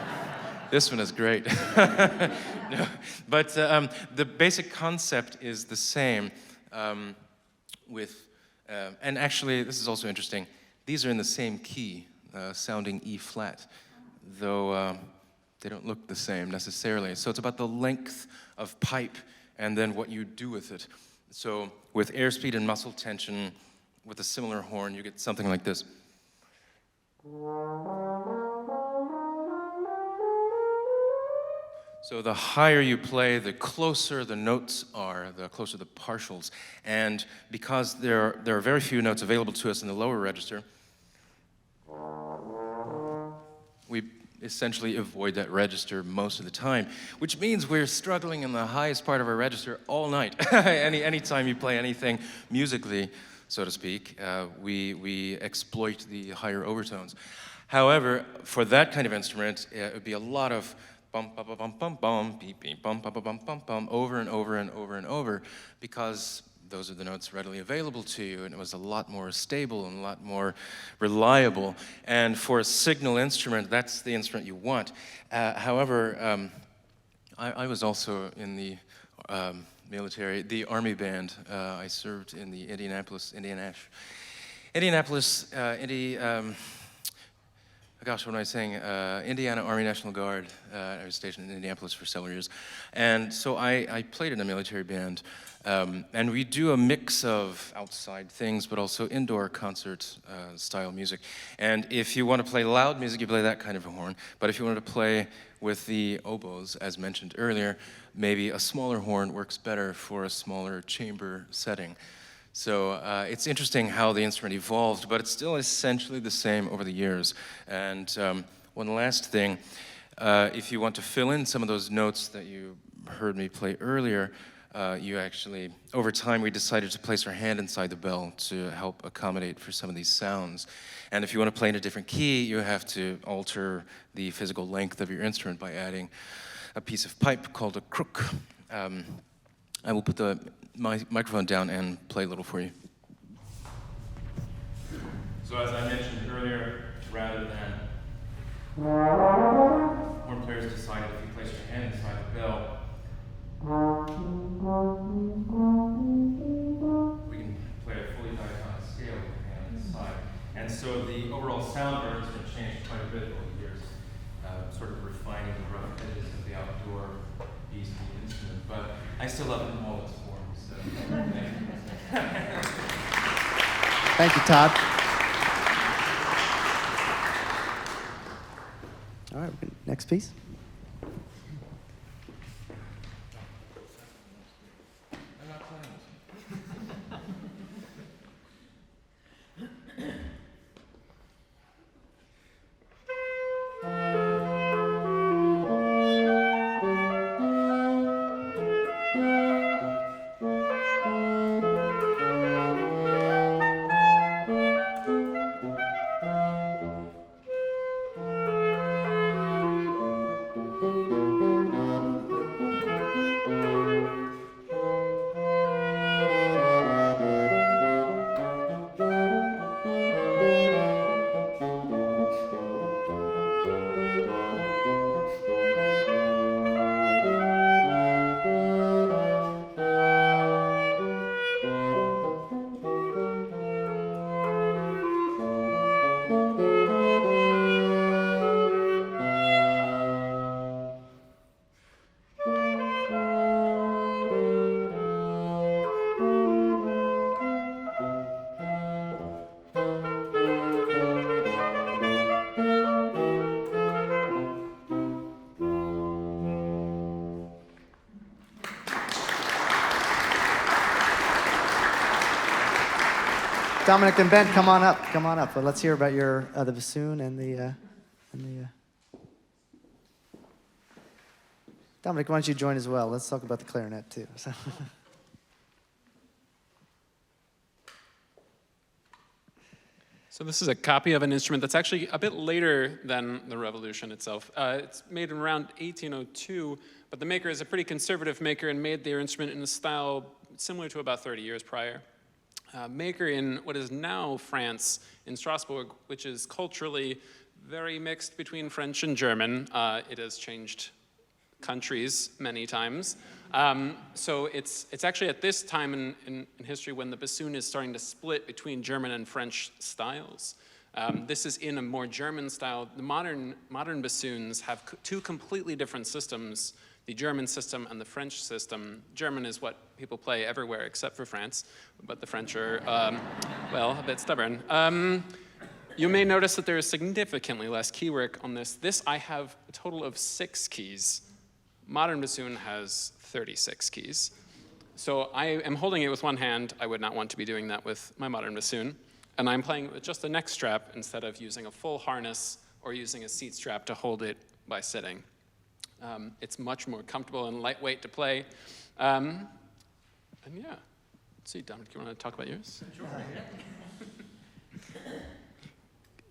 this one is great. No, but the basic concept is the same and actually, this is also interesting, these are in the same key, sounding E flat, though they don't look the same necessarily. So it's about the length of pipe and then what you do with it. So with airspeed and muscle tension, with a similar horn, you get something like this. So the higher you play, the closer the notes are, the closer the partials. And because there are very few notes available to us in the lower register, we essentially avoid that register most of the time, which means we're struggling in the highest part of our register all night. Anytime you play anything musically, so to speak, we exploit the higher overtones. However, for that kind of instrument, it would be a lot of bum, bum, bum, bum, bum, bum, beep, beep, bum, bum, bum, bum, bum, bum, over and over and over and over, because those are the notes readily available to you, and it was a lot more stable and a lot more reliable. And for a signal instrument, that's the instrument you want. However, I was also in the military, the Army band. I served in the Indiana Army National Guard. I was stationed in Indianapolis for several years. And so I played in a military band. And we do a mix of outside things, but also indoor concert style music. And if you want to play loud music, you play that kind of a horn. But if you want to play with the oboes, as mentioned earlier, maybe a smaller horn works better for a smaller chamber setting. So it's interesting how the instrument evolved, but it's still essentially the same over the years. And one last thing, if you want to fill in some of those notes that you heard me play earlier, you actually, over time, we decided to place our hand inside the bell to help accommodate for some of these sounds. And if you want to play in a different key, you have to alter the physical length of your instrument by adding a piece of pipe called a crook. I will put the microphone down and play a little for you. So as I mentioned earlier, rather than horn players decided if you place your hand inside the bell, we can play a fully diatonic scale with the hand inside. And so the overall sound of our instrument changed quite a bit over the years, sort of refining the rough edges of the outdoor beast of the instrument. But I still love it in all its forms. So Thank you, Todd. All right, next piece. Dominic and Ben, come on up. Come on up. But let's hear about your the bassoon and the. Dominic, why don't you join as well? Let's talk about the clarinet too. So this is a copy of an instrument that's actually a bit later than the revolution itself. It's made in around 1802, but the maker is a pretty conservative maker and made their instrument in a style similar to about 30 years prior. Maker in what is now France, in Strasbourg, which is culturally very mixed between French and German. It has changed countries many times. So it's actually at this time in history when the bassoon is starting to split between German and French styles. This is in a more German style. The modern bassoons have two completely different systems, the German system and the French system. German is what people play everywhere except for France, but the French are, well, a bit stubborn. You may notice that there is significantly less key work on this. This, I have a total of 6 keys. Modern bassoon has 36 keys. So I am holding it with one hand. I would not want to be doing that with my modern bassoon. And I'm playing with just a neck strap instead of using a full harness or using a seat strap to hold it by sitting. It's much more comfortable and lightweight to play. And yeah, let's see, Dominic, you want to talk about yours? Sure.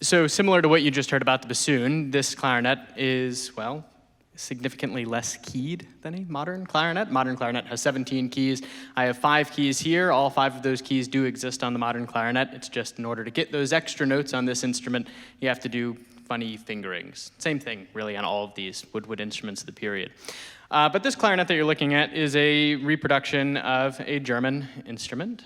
So similar to what you just heard about the bassoon, this clarinet is, well, significantly less keyed than a modern clarinet. Modern clarinet has 17 keys. I have 5 keys here. All 5 of those keys do exist on the modern clarinet. It's just in order to get those extra notes on this instrument, you have to do funny fingerings. Same thing, really, on all of these woodwind instruments of the period. But this clarinet that you're looking at is a reproduction of a German instrument.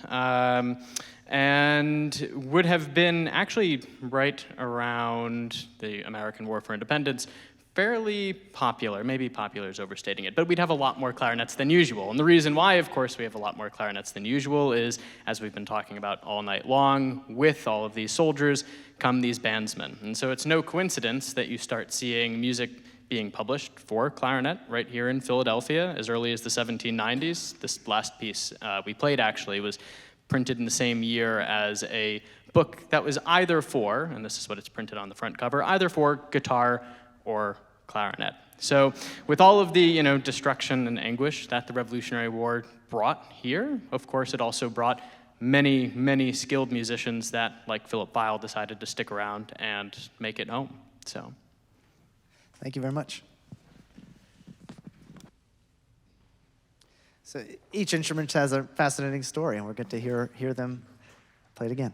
And would have been actually right around the American War for Independence, fairly popular. Maybe popular is overstating it, but we'd have a lot more clarinets than usual. And the reason why, of course, we have a lot more clarinets than usual is, as we've been talking about all night long, with all of these soldiers come these bandsmen. And so it's no coincidence that you start seeing music being published for clarinet right here in Philadelphia as early as the 1790s. This last piece we played actually was printed in the same year as a book that was either for, and this is what it's printed on the front cover, either for guitar or clarinet. So with all of the destruction and anguish that the Revolutionary War brought here, of course it also brought many, many skilled musicians that, like Philip Weil, decided to stick around and make it home. So thank you very much. So each instrument has a fascinating story, and we're going to hear them play it again.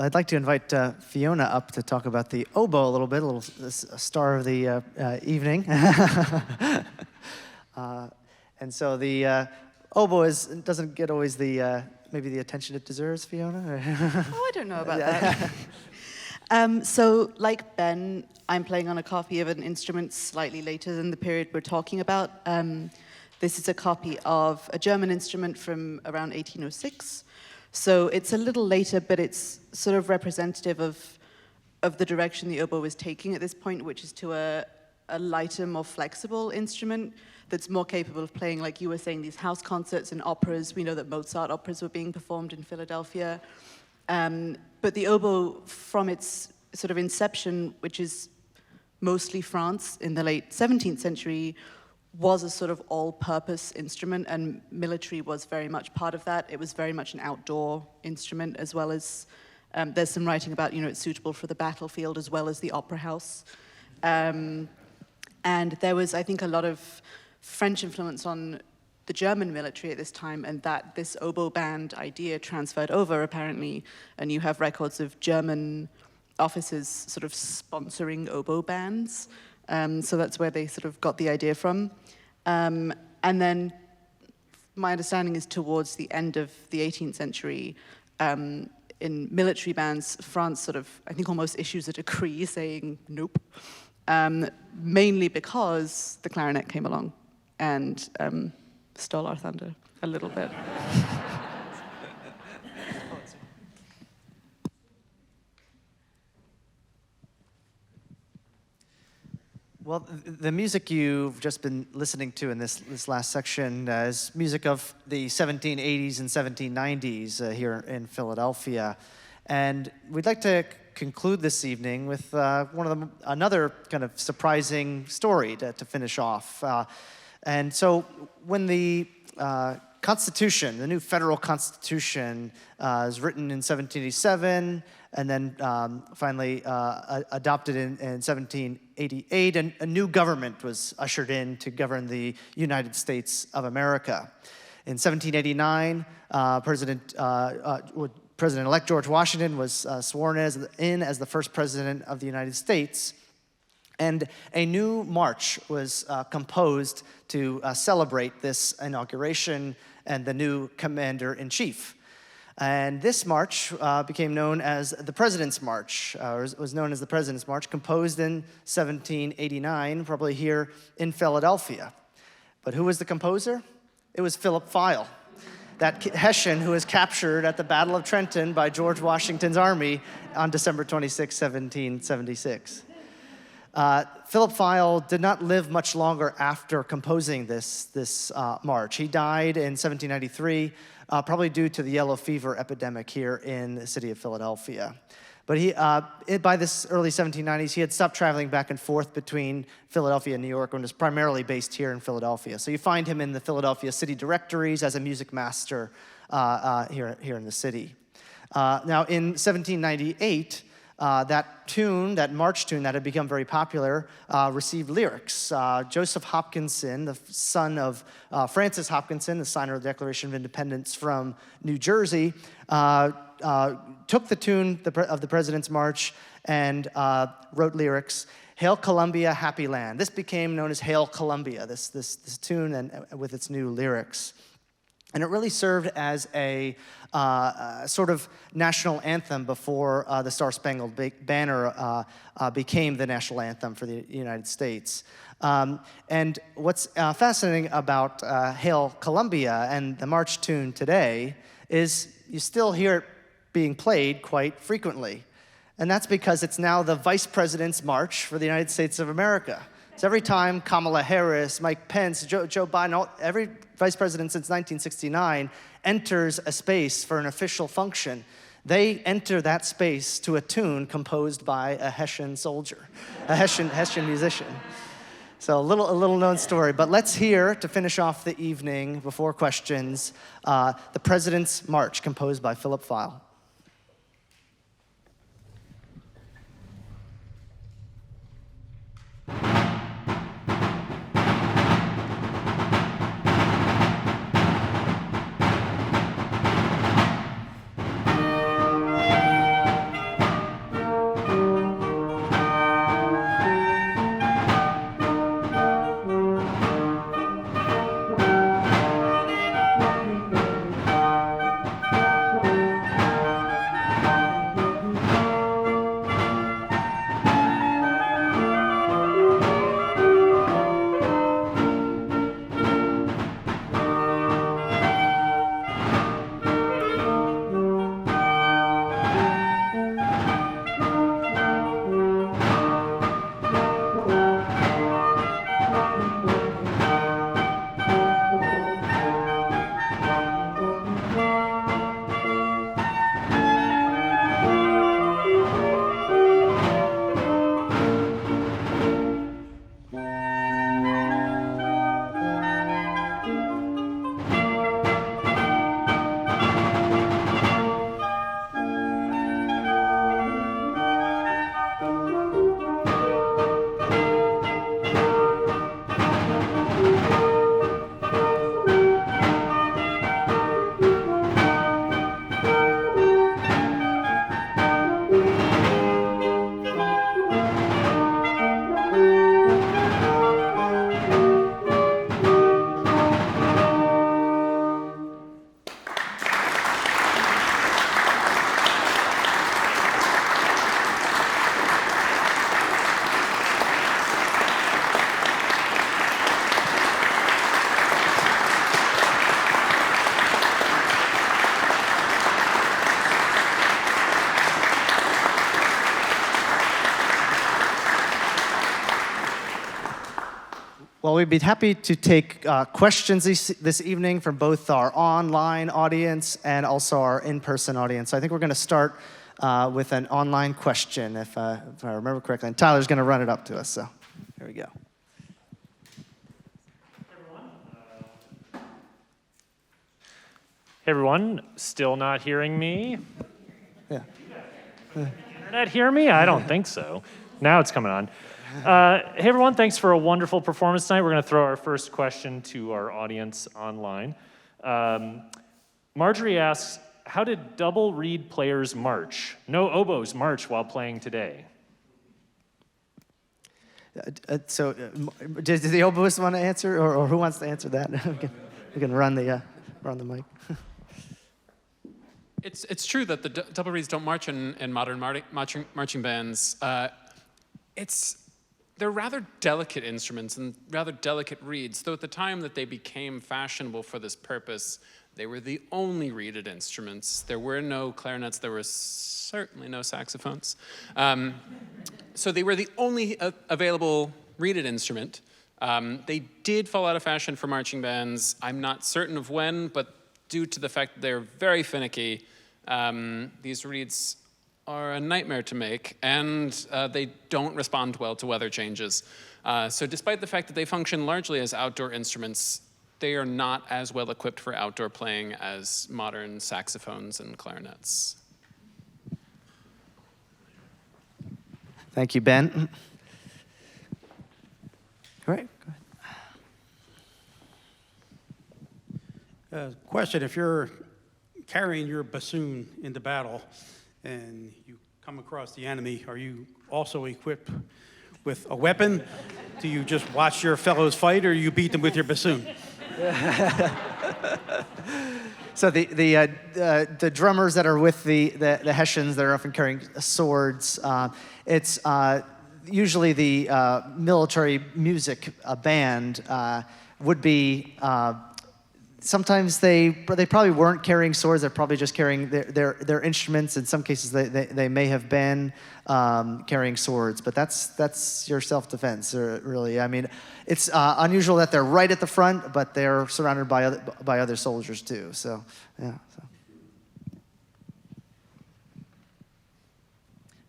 I'd like to invite Fiona up to talk about the oboe a little bit, a star of the evening. And so the oboe doesn't get always maybe the attention it deserves, Fiona? Oh, I don't know about that. So, like Ben, I'm playing on a copy of an instrument slightly later than the period we're talking about. This is a copy of a German instrument from around 1806. So it's a little later, but it's sort of representative of the direction the oboe is taking at this point, which is to a lighter, more flexible instrument that's more capable of playing, like you were saying, these house concerts and operas. We know that Mozart operas were being performed in Philadelphia. But the oboe, from its sort of inception, which is mostly France in the late 17th century, was a sort of all-purpose instrument, and military was very much part of that. It was very much an outdoor instrument, as well as, there's some writing about, it's suitable for the battlefield as well as the opera house. And there was, I think, a lot of French influence on the German military at this time, and that this oboe band idea transferred over, apparently, and you have records of German officers sort of sponsoring oboe bands. So that's where they sort of got the idea from. And then my understanding is towards the end of the 18th century, in military bands, France sort of, I think, almost issues a decree saying nope, mainly because the clarinet came along and stole our thunder a little bit. Well, the music you've just been listening to in this last section is music of the 1780s and 1790s here in Philadelphia. And we'd like to conclude this evening with another kind of surprising story to finish off. And so when the Constitution, the new federal Constitution, was written in 1787, and then finally adopted in 1788, and a new government was ushered in to govern the United States of America. In 1789, President-elect George Washington was sworn in as the first president of the United States, and a new march was composed to celebrate this inauguration and the new commander-in-chief. And this march became known as the President's March, or was known as the President's March, composed in 1789, probably here in Philadelphia. But who was the composer? It was Philip File, that Hessian who was captured at the Battle of Trenton by George Washington's army on December 26, 1776. Philip File did not live much longer after composing this march. He died in 1793, probably due to the yellow fever epidemic here in the city of Philadelphia. But by this early 1790s, he had stopped traveling back and forth between Philadelphia and New York and was primarily based here in Philadelphia. So you find him in the Philadelphia city directories as a music master here in the city. Now, in 1798, that march tune that had become very popular, received lyrics. Joseph Hopkinson, the son of Francis Hopkinson, the signer of the Declaration of Independence from New Jersey, took the tune of the President's March and wrote lyrics, "Hail Columbia, Happy Land." This became known as Hail Columbia, this tune and with its new lyrics. And it really served as a sort of national anthem before the Star-Spangled Banner became the national anthem for the United States. And what's fascinating about Hail Columbia and the march tune today is you still hear it being played quite frequently. And that's because it's now the Vice President's March for the United States of America. So every time Kamala Harris, Mike Pence, Joe Biden, every vice president since 1969 enters a space for an official function, they enter that space to a tune composed by a Hessian soldier, a Hessian musician. So a little known story, but let's hear, to finish off the evening before questions, the President's March composed by Philip File. Well, we'd be happy to take questions this evening from both our online audience and also our in-person audience. So I think we're going to start with an online question, if I remember correctly. And Tyler's going to run it up to us, so here we go. Hey everyone, still not hearing me? Yeah. Internet hear me? I don't think so. Now it's coming on. Hey everyone, thanks for a wonderful performance tonight. We're going to throw our first question to our audience online. Marjorie asks, how did double reed players march? No oboes march while playing today. So, did the oboist want to answer, or who wants to answer that? we can run the mic. It's true that the double reeds don't march in modern marching bands. They're rather delicate instruments and rather delicate reeds, though at the time that they became fashionable for this purpose, they were the only reeded instruments. There were no clarinets, there were certainly no saxophones. So they were the only available reeded instrument. They did fall out of fashion for marching bands. I'm not certain of when, but due to the fact that they're very finicky, these reeds are a nightmare to make, and they don't respond well to weather changes. So despite the fact that they function largely as outdoor instruments, they are not as well equipped for outdoor playing as modern saxophones and clarinets. Thank you, Ben. All right, go ahead. Question, if you're carrying your bassoon into battle and you come across the enemy, are you also equipped with a weapon? Do you just watch your fellows fight, or you beat them with your bassoon? So the drummers that are with the Hessians, they're often carrying swords. It's usually the military music band would be. Sometimes they probably weren't carrying swords. They're probably just carrying their instruments. In some cases, they may have been carrying swords. But that's your self-defense, really. I mean, it's unusual that they're right at the front, but they're surrounded by other soldiers too. So yeah. So.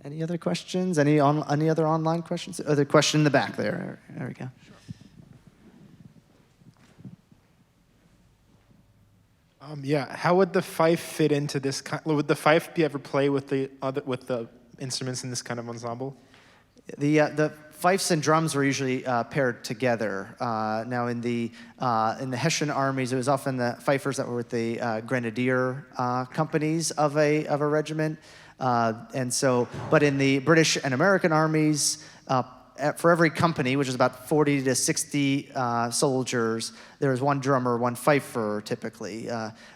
Any other questions? Any other online questions? Other question in the back there. There we go. Yeah, how would the fife fit into this? Would the fife be ever play with the instruments in this kind of ensemble? The fifes and drums were usually paired together. Now in the Hessian armies, it was often the fifers that were with the grenadier companies of a regiment, and so. But in the British and American armies. For every company, which is about 40 to 60 soldiers, there was one drummer, one fifer, typically.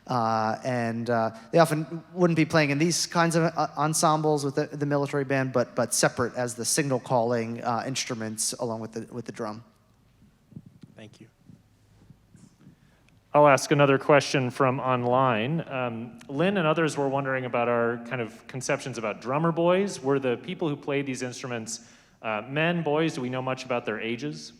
And they often wouldn't be playing in these kinds of ensembles with the military band, but separate as the signal calling instruments along with the drum. Thank you. I'll ask another question from online. Lynn and others were wondering about our kind of conceptions about drummer boys. Were the people who played these instruments men, boys? Do we know much about their ages?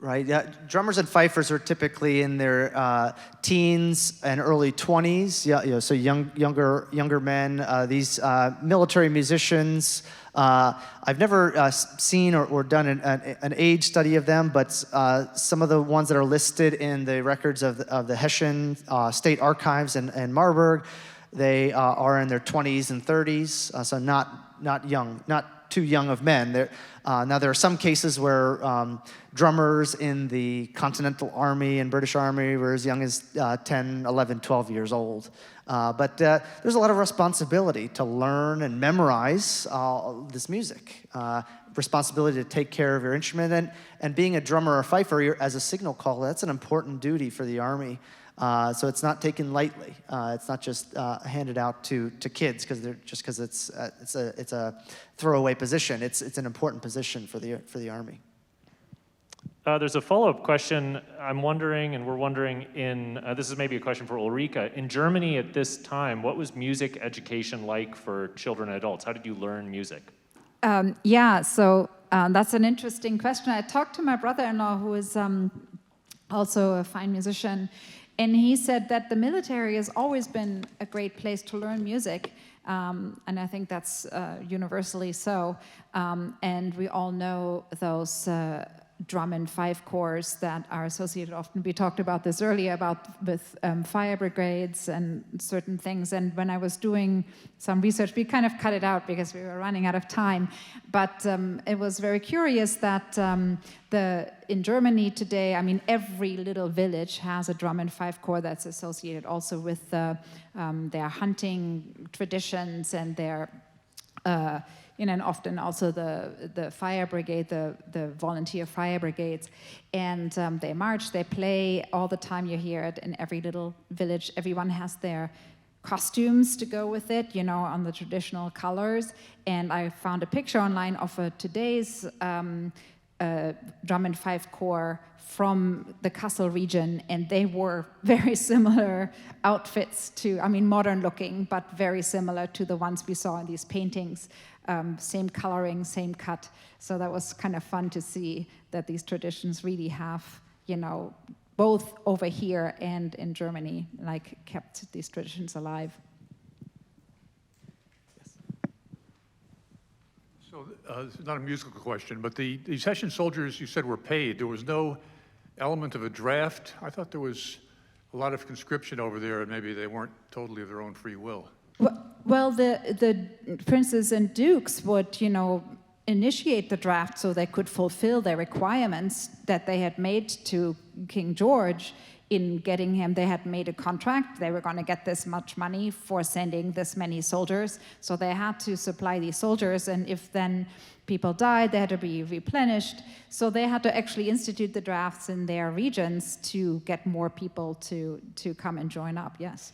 Right. Drummers and fifers are typically in their teens and early 20s. Yeah, so younger men. These military musicians. I've never seen or done an age study of them, but some of the ones that are listed in the records of the Hessian State Archives in Marburg, they are in their 20s and 30s. So not young, not too young of men. Now there are some cases where drummers in the Continental Army and British Army were as young as 10, 11, 12 years old. But there's a lot of responsibility to learn and memorize this music. Responsibility to take care of your instrument. And being a drummer or fifer as a signal caller, that's an important duty for the Army. So it's not taken lightly. It's not just handed out to kids because it's a throwaway position. It's an important position for the Army. There's a follow-up question. We're wondering this is maybe a question for Ulrike. In Germany at this time, what was music education like for children and adults? How did you learn music? So that's an interesting question. I talked to my brother-in-law, who is also a fine musician, and he said that the military has always been a great place to learn music, and I think that's universally so. And we all know those drum and fife corps that are associated often. We talked about this earlier with fire brigades and certain things. And when I was doing some research, we kind of cut it out because we were running out of time. But it was very curious that in Germany today, I mean, every little village has a drum and fife corps that's associated also with their hunting traditions and their and often also the fire brigade, the volunteer fire brigades. And they march, they play all the time. You hear it in every little village. Everyone has their costumes to go with it, on the traditional colors. And I found a picture online of today's drum and fife corps from the Kassel region, and they wore very similar outfits modern looking, but very similar to the ones we saw in these paintings. Same coloring, same cut. So that was kind of fun to see that these traditions really have, both over here and in Germany, kept these traditions alive. So this is not a musical question, but these Hessian soldiers you said were paid. There was no element of a draft. I thought there was a lot of conscription over there, and maybe they weren't totally of their own free will. Well, the princes and dukes would, initiate the draft so they could fulfill their requirements that they had made to King George in getting him. They had made a contract. They were going to get this much money for sending this many soldiers. So they had to supply these soldiers. And if then people died, they had to be replenished. So they had to actually institute the drafts in their regions to get more people to come and join up, yes.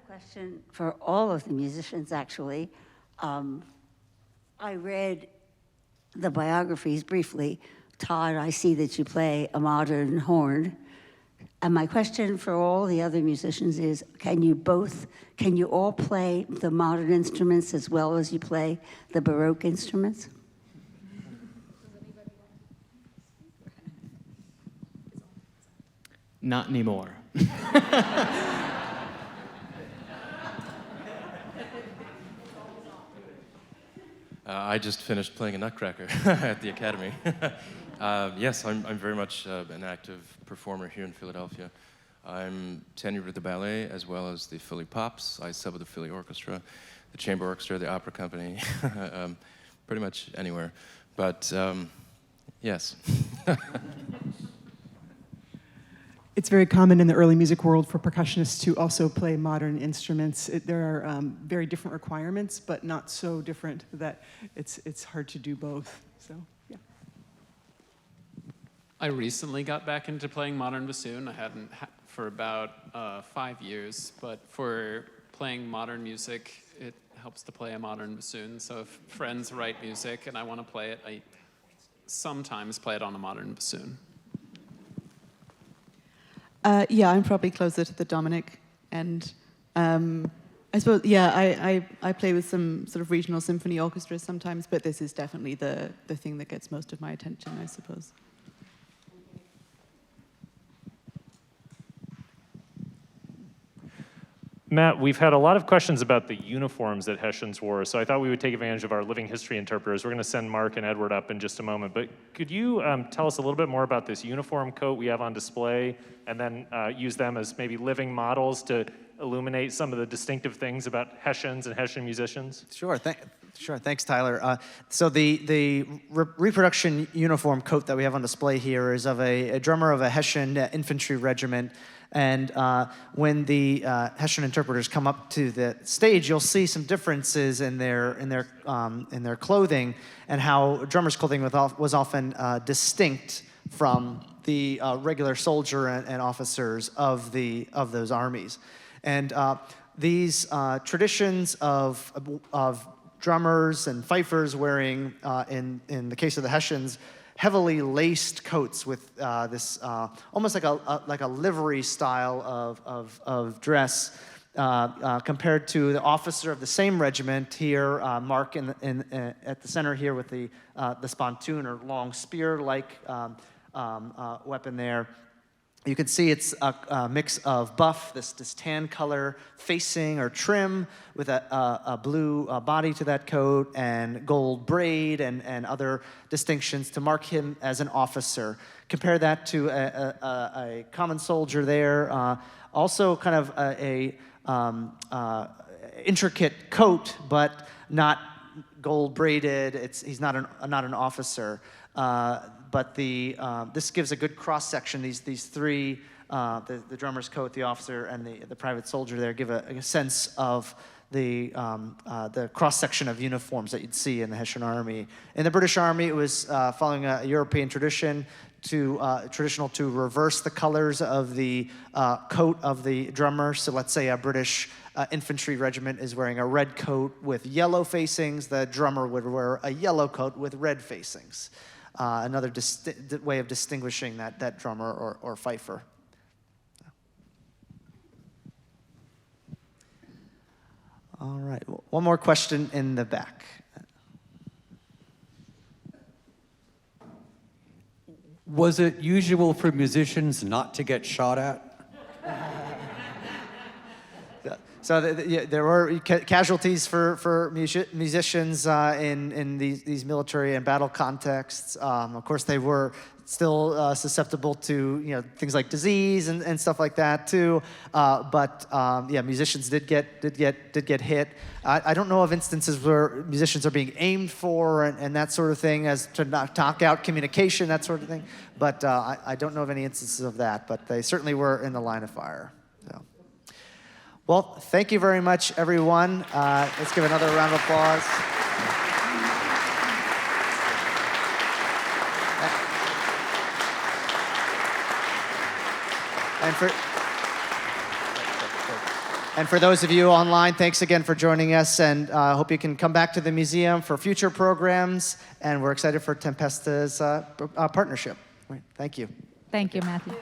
Question for all of the musicians, actually. I read the biographies briefly. Todd, I see that you play a modern horn. And my question for all the other musicians is, can you all play the modern instruments as well as you play the Baroque instruments? Not anymore. I just finished playing a Nutcracker at the Academy. Yes, I'm very much an active performer here in Philadelphia. I'm tenured with the ballet as well as the Philly Pops. I sub with the Philly Orchestra, the Chamber Orchestra, the Opera Company, pretty much anywhere. But yes. It's very common in the early music world for percussionists to also play modern instruments. There are very different requirements, but not so different that it's hard to do both. So, yeah. I recently got back into playing modern bassoon. I hadn't for about 5 years, but for playing modern music, it helps to play a modern bassoon. So if friends write music and I want to play it, I sometimes play it on a modern bassoon. Yeah, I'm probably closer to the Dominic, and I suppose, yeah, I play with some sort of regional symphony orchestras sometimes, but this is definitely the thing that gets most of my attention, I suppose. Matt, we've had a lot of questions about the uniforms that Hessians wore, so I thought we would take advantage of our living history interpreters. We're going to send Mark and Edward up in just a moment, but could you tell us a little bit more about this uniform coat we have on display, and then use them as maybe living models to illuminate some of the distinctive things about Hessians and Hessian musicians? Sure, thanks, Tyler. So the reproduction uniform coat that we have on display here is of a drummer of a Hessian infantry regiment. And when the Hessian interpreters come up to the stage, you'll see some differences in their clothing, and how drummers' clothing was often distinct from the regular soldier and officers of those armies. And these traditions of drummers and fifers wearing, in the case of the Hessians, heavily laced coats with this almost like a livery style of dress compared to the officer of the same regiment here, Mark at the center here with the spontoon or long spear-like weapon there. You can see it's a mix of buff, this tan color facing or trim with a blue body to that coat and gold braid and other distinctions to mark him as an officer. Compare that to a common soldier there, also kind of a intricate coat, but not gold braided. He's not an officer. But this gives a good cross section. These three, the drummer's coat, the officer, and the private soldier there give a sense of the cross section of uniforms that you'd see in the Hessian Army. In the British Army, it was following a European tradition traditional to reverse the colors of the coat of the drummer. So let's say a British infantry regiment is wearing a red coat with yellow facings. The drummer would wear a yellow coat with red facings. Another way of distinguishing that drummer or fifer. All right, one more question in the back. Was it usual for musicians not to get shot at? So there were casualties for musicians in these military and battle contexts. Of course, they were still susceptible to things like disease and stuff like that too. But musicians did get hit. I don't know of instances where musicians are being aimed for and that sort of thing, as to knock out communication, that sort of thing. But I don't know of any instances of that. But they certainly were in the line of fire. So. Well, thank you very much, everyone. Let's give another round of applause. And for those of you online, thanks again for joining us, and I hope you can come back to the museum for future programs, and we're excited for Tempesta's partnership. Right, thank you. Thank you, Matthew.